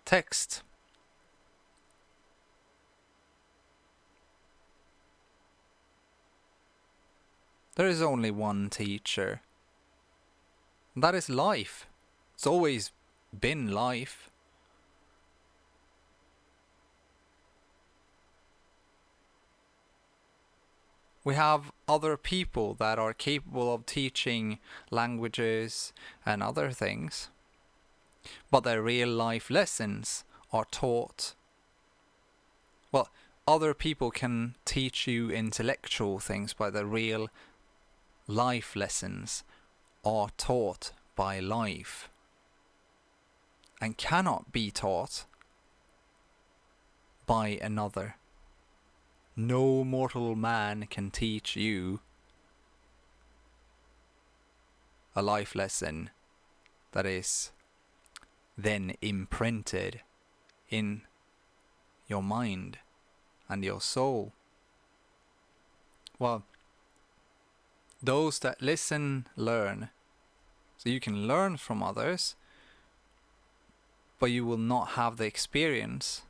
text. There is only one teacher. And that is life. It's always been life. We have other people that are capable of teaching languages and other things, but their real life lessons are taught. Well, other people can teach you intellectual things, but the real life lessons are taught by life and cannot be taught by another. No mortal man can teach you a life lesson that is then imprinted in your mind and your soul. Well, those that listen learn. So you can learn from others, but you will not have the experience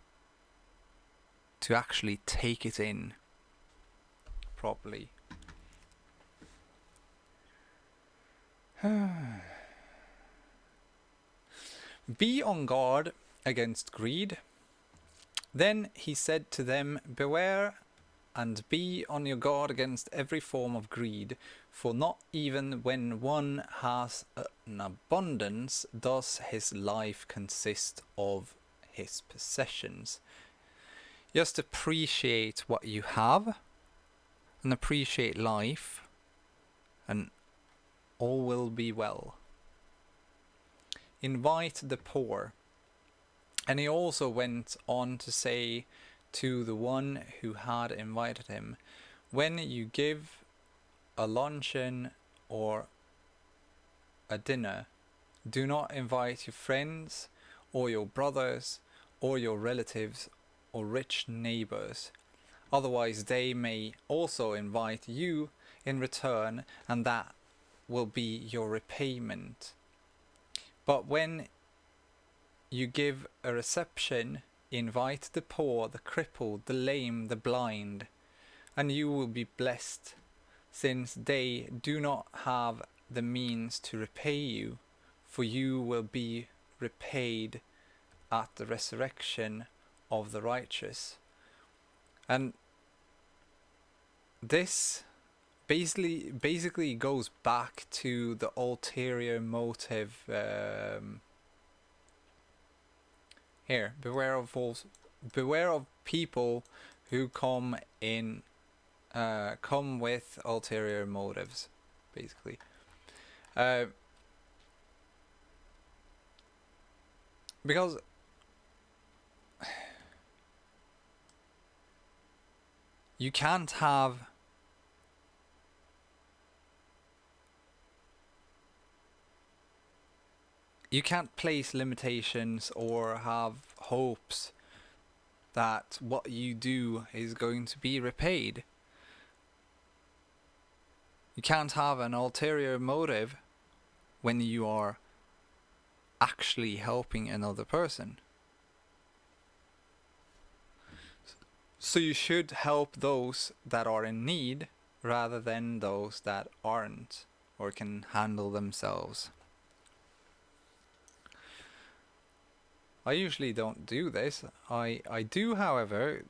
to actually take it in properly. Be on guard against greed. Then he said to them, beware and be on your guard against every form of greed, for not even when one has an abundance does his life consist of his possessions. Just appreciate what you have and appreciate life, and all will be well. Invite the poor. And he also went on to say to the one who had invited him, when you give a luncheon or a dinner, do not invite your friends or your brothers or your relatives or rich neighbors. Otherwise they may also invite you in return, and that will be your repayment. But when you give a reception, invite the poor, the crippled, the lame, the blind, and you will be blessed, since they do not have the means to repay you, for you will be repaid at the resurrection of the righteous. And this basically goes back to the ulterior motive. Here, beware of people who come with ulterior motives, basically. Because you can't have you can't place limitations or have hopes that what you do is going to be repaid. You can't have an ulterior motive when you are actually helping another person. So you should help those that are in need rather than those that aren't or can handle themselves. I usually don't do this. I do, however,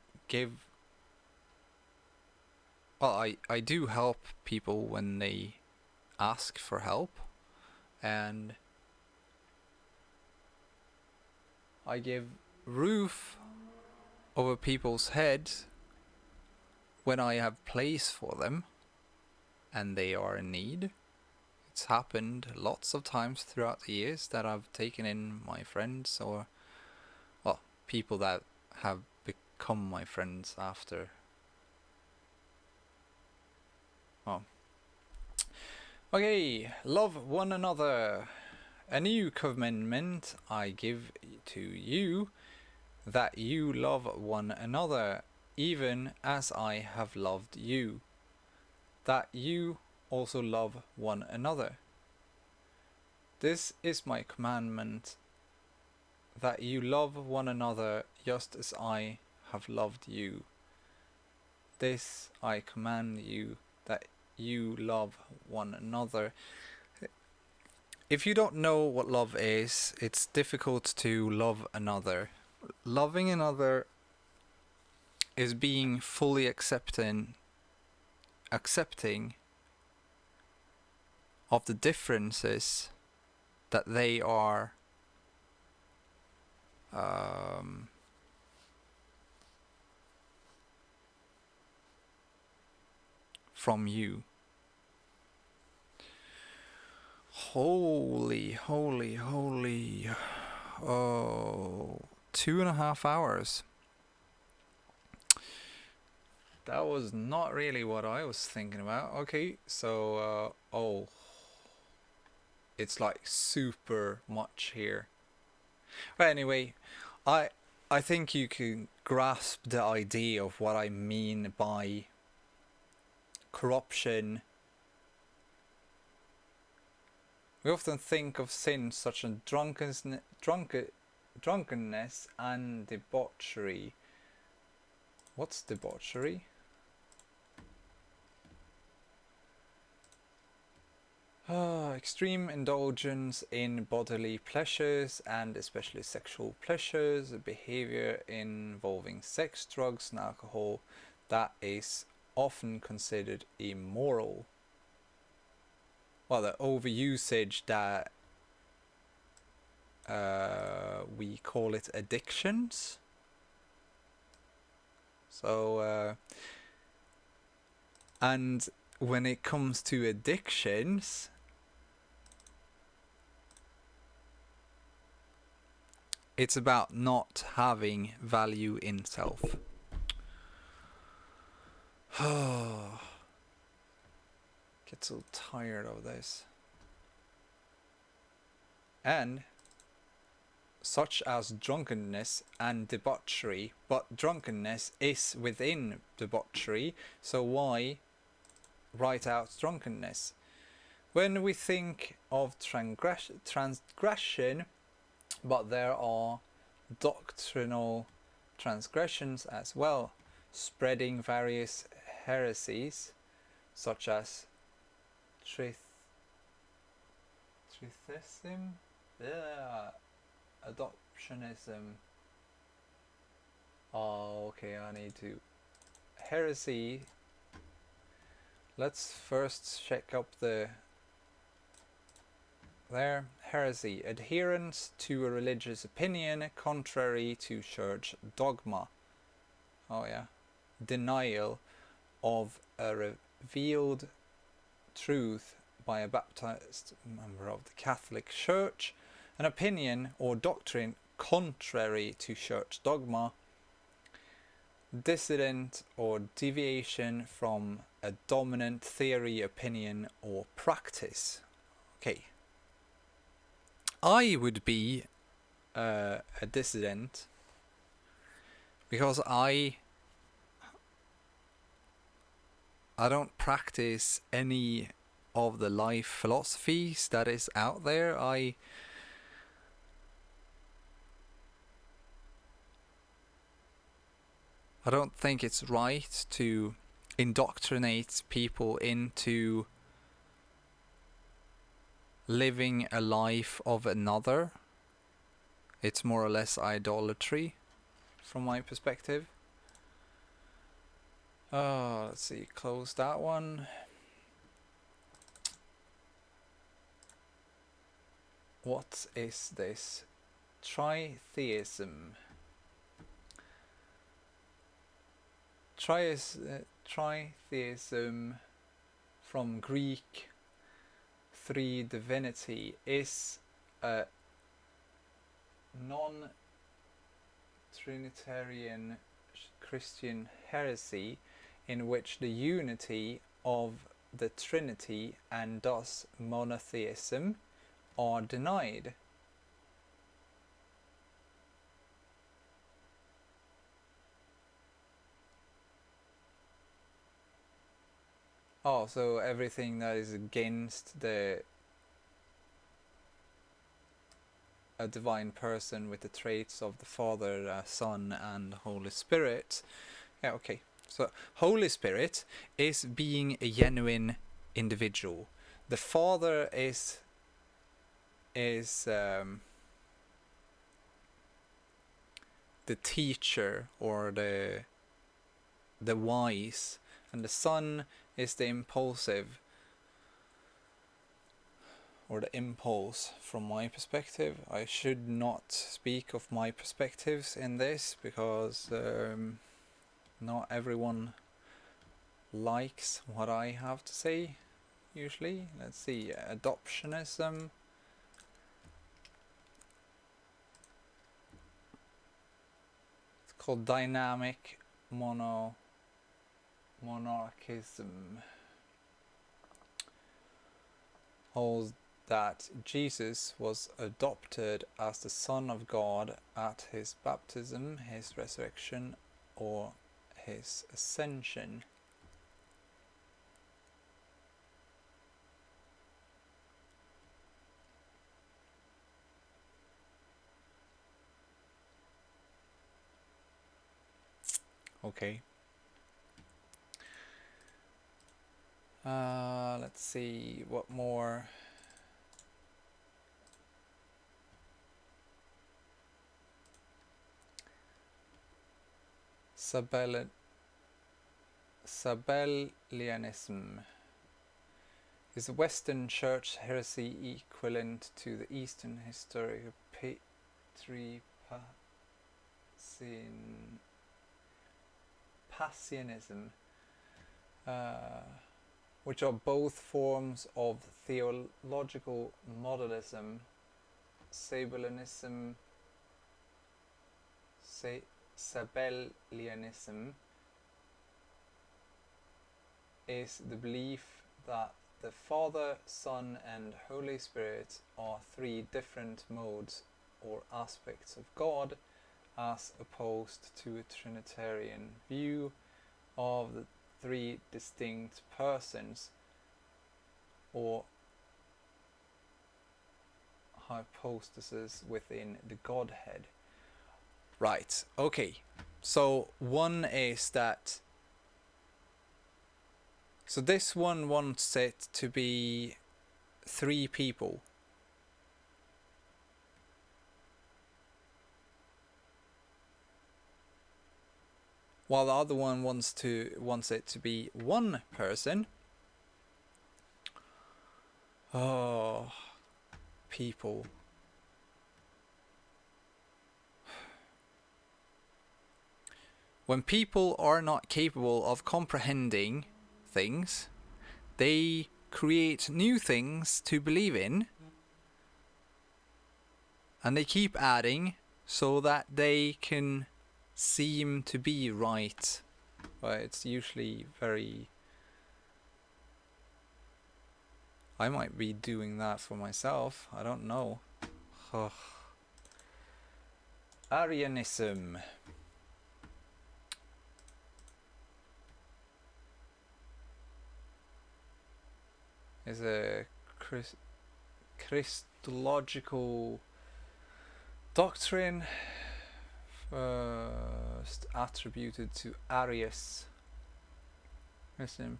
I do help people when they ask for help, and I give roof over people's heads when I have place for them and they are in need. It's happened lots of times throughout the years that I've taken in my friends or, well, people that have become my friends after. Oh. Okay, love one another. A new commandment I give to you, that you love one another, even as I have loved you, that you also love one another. This is my commandment, that you love one another just as I have loved you. This I command you, that you love one another. If you don't know what love is, it's difficult to love another. Loving another is being fully accepting of the differences that they are from you. Holy. Oh, 2.5 hours. That was not really what I was thinking about. Okay, so, oh. It's like super much here. But anyway, I think you can grasp the idea of what I mean by corruption. We often think of sins such as drunkenness and debauchery. What's debauchery? Extreme indulgence in bodily pleasures and especially sexual pleasures, behavior involving sex, drugs and alcohol that is often considered immoral. Well, the overusage that we call it addictions. So, and when it comes to addictions, it's about not having value in self. Get so tired of this. And such as drunkenness and debauchery, but drunkenness is within debauchery, so why write out drunkenness? When we think of transgression, but there are doctrinal transgressions as well, spreading various heresies such as tritheism, adoptionism. Oh, okay, I need to. Heresy. Let's first check up the. There, heresy, adherence to a religious opinion contrary to church dogma. Oh yeah. Denial of a revealed truth by a baptized member of the Catholic Church, an opinion or doctrine contrary to church dogma, dissident or deviation from a dominant theory, opinion, or practice. Okay. I would be a dissident because I don't practice any of the life philosophies that is out there. I don't think it's right to indoctrinate people into living a life of another. It's more or less idolatry from my perspective. Let's see, close that one. What is this? Tritheism. Tritheism from Greek, three divinity, is a non-Trinitarian Christian heresy in which the unity of the Trinity and thus monotheism are denied. Oh, so everything that is against a divine person with the traits of the Father, Son, and Holy Spirit. Yeah, okay. So Holy Spirit is being a genuine individual. The Father is the teacher or the wise, and the Son is the impulsive or the impulse from my perspective. I should not speak of my perspectives in this because not everyone likes what I have to say usually. Let's see, adoptionism. It's called dynamic monarchism. Holds that Jesus was adopted as the Son of God at his baptism, his resurrection, or his ascension. Okay. Let's see what more. Sabellianism is a Western Church heresy equivalent to the Eastern historical Passionism, which are both forms of theological modalism. Sabellianism is the belief that the Father, Son, and Holy Spirit are three different modes or aspects of God, as opposed to a Trinitarian view of the three distinct persons or hypostases within the Godhead. Right, okay. So one is that, so this one wants it to be three people. While the other one wants it to be one person. Oh, people. When people are not capable of comprehending things, they create new things to believe in, and they keep adding so that they can seem to be right. But it's usually very... I might be doing that for myself, I don't know. Ugh. Arianism. Is a Christological doctrine first attributed to Arius. It's an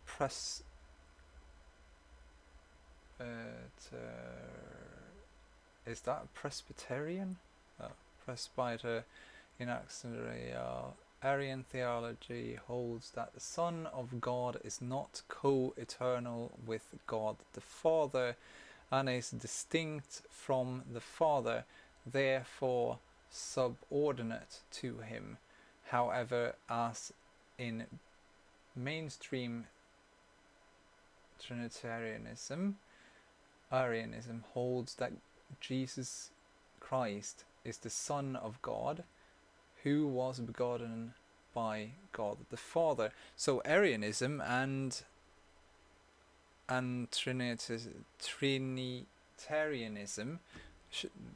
is that Presbyterian? Oh, presbyter in Alexandria. Arian theology holds that the Son of God is not co-eternal with God the Father and is distinct from the Father, therefore subordinate to him. However, as in mainstream Trinitarianism, Arianism holds that Jesus Christ is the Son of God, who was begotten by God the Father. So Arianism and Trinitarianism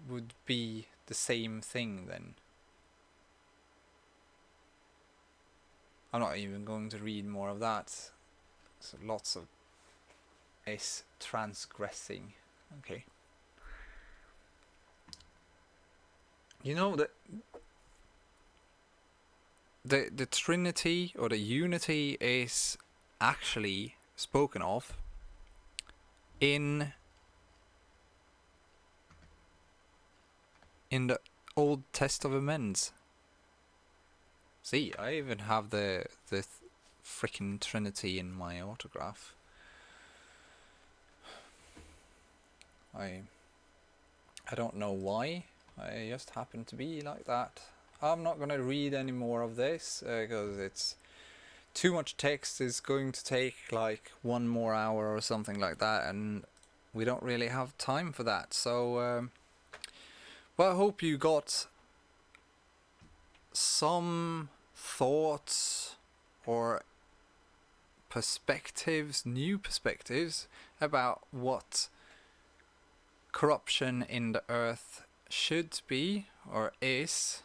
would be the same thing then. I'm not even going to read more of that. So lots of is transgressing. Okay. You know that the Trinity or the Unity is actually spoken of in the Old Testament. See, I even have the freaking Trinity in my autograph. I don't know why. I just happen to be like that. I'm not going to read any more of this because it's too much text. Is going to take like 1 more hour or something like that, and we don't really have time for that. So, well, I hope you got some thoughts or perspectives, new perspectives about what corruption in the earth should be or is,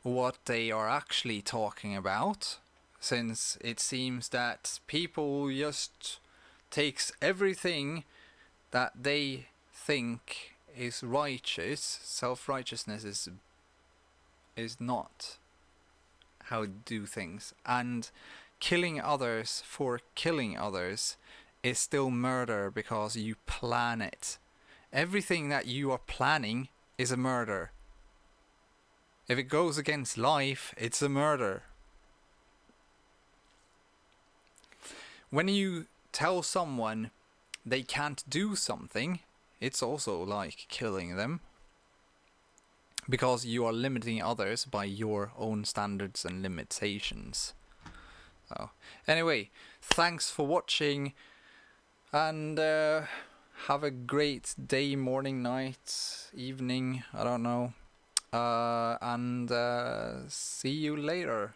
what they are actually talking about, since it seems that people just takes everything that they think is righteous. Self-righteousness is not how to do things, and killing others for killing others is still murder because you plan it. Everything that you are planning is a murder. If it goes against life, it's a murder. When you tell someone they can't do something, it's also like killing them. Because you are limiting others by your own standards and limitations. So, anyway, thanks for watching, and have a great day, morning, night, evening, I don't know. And see you later.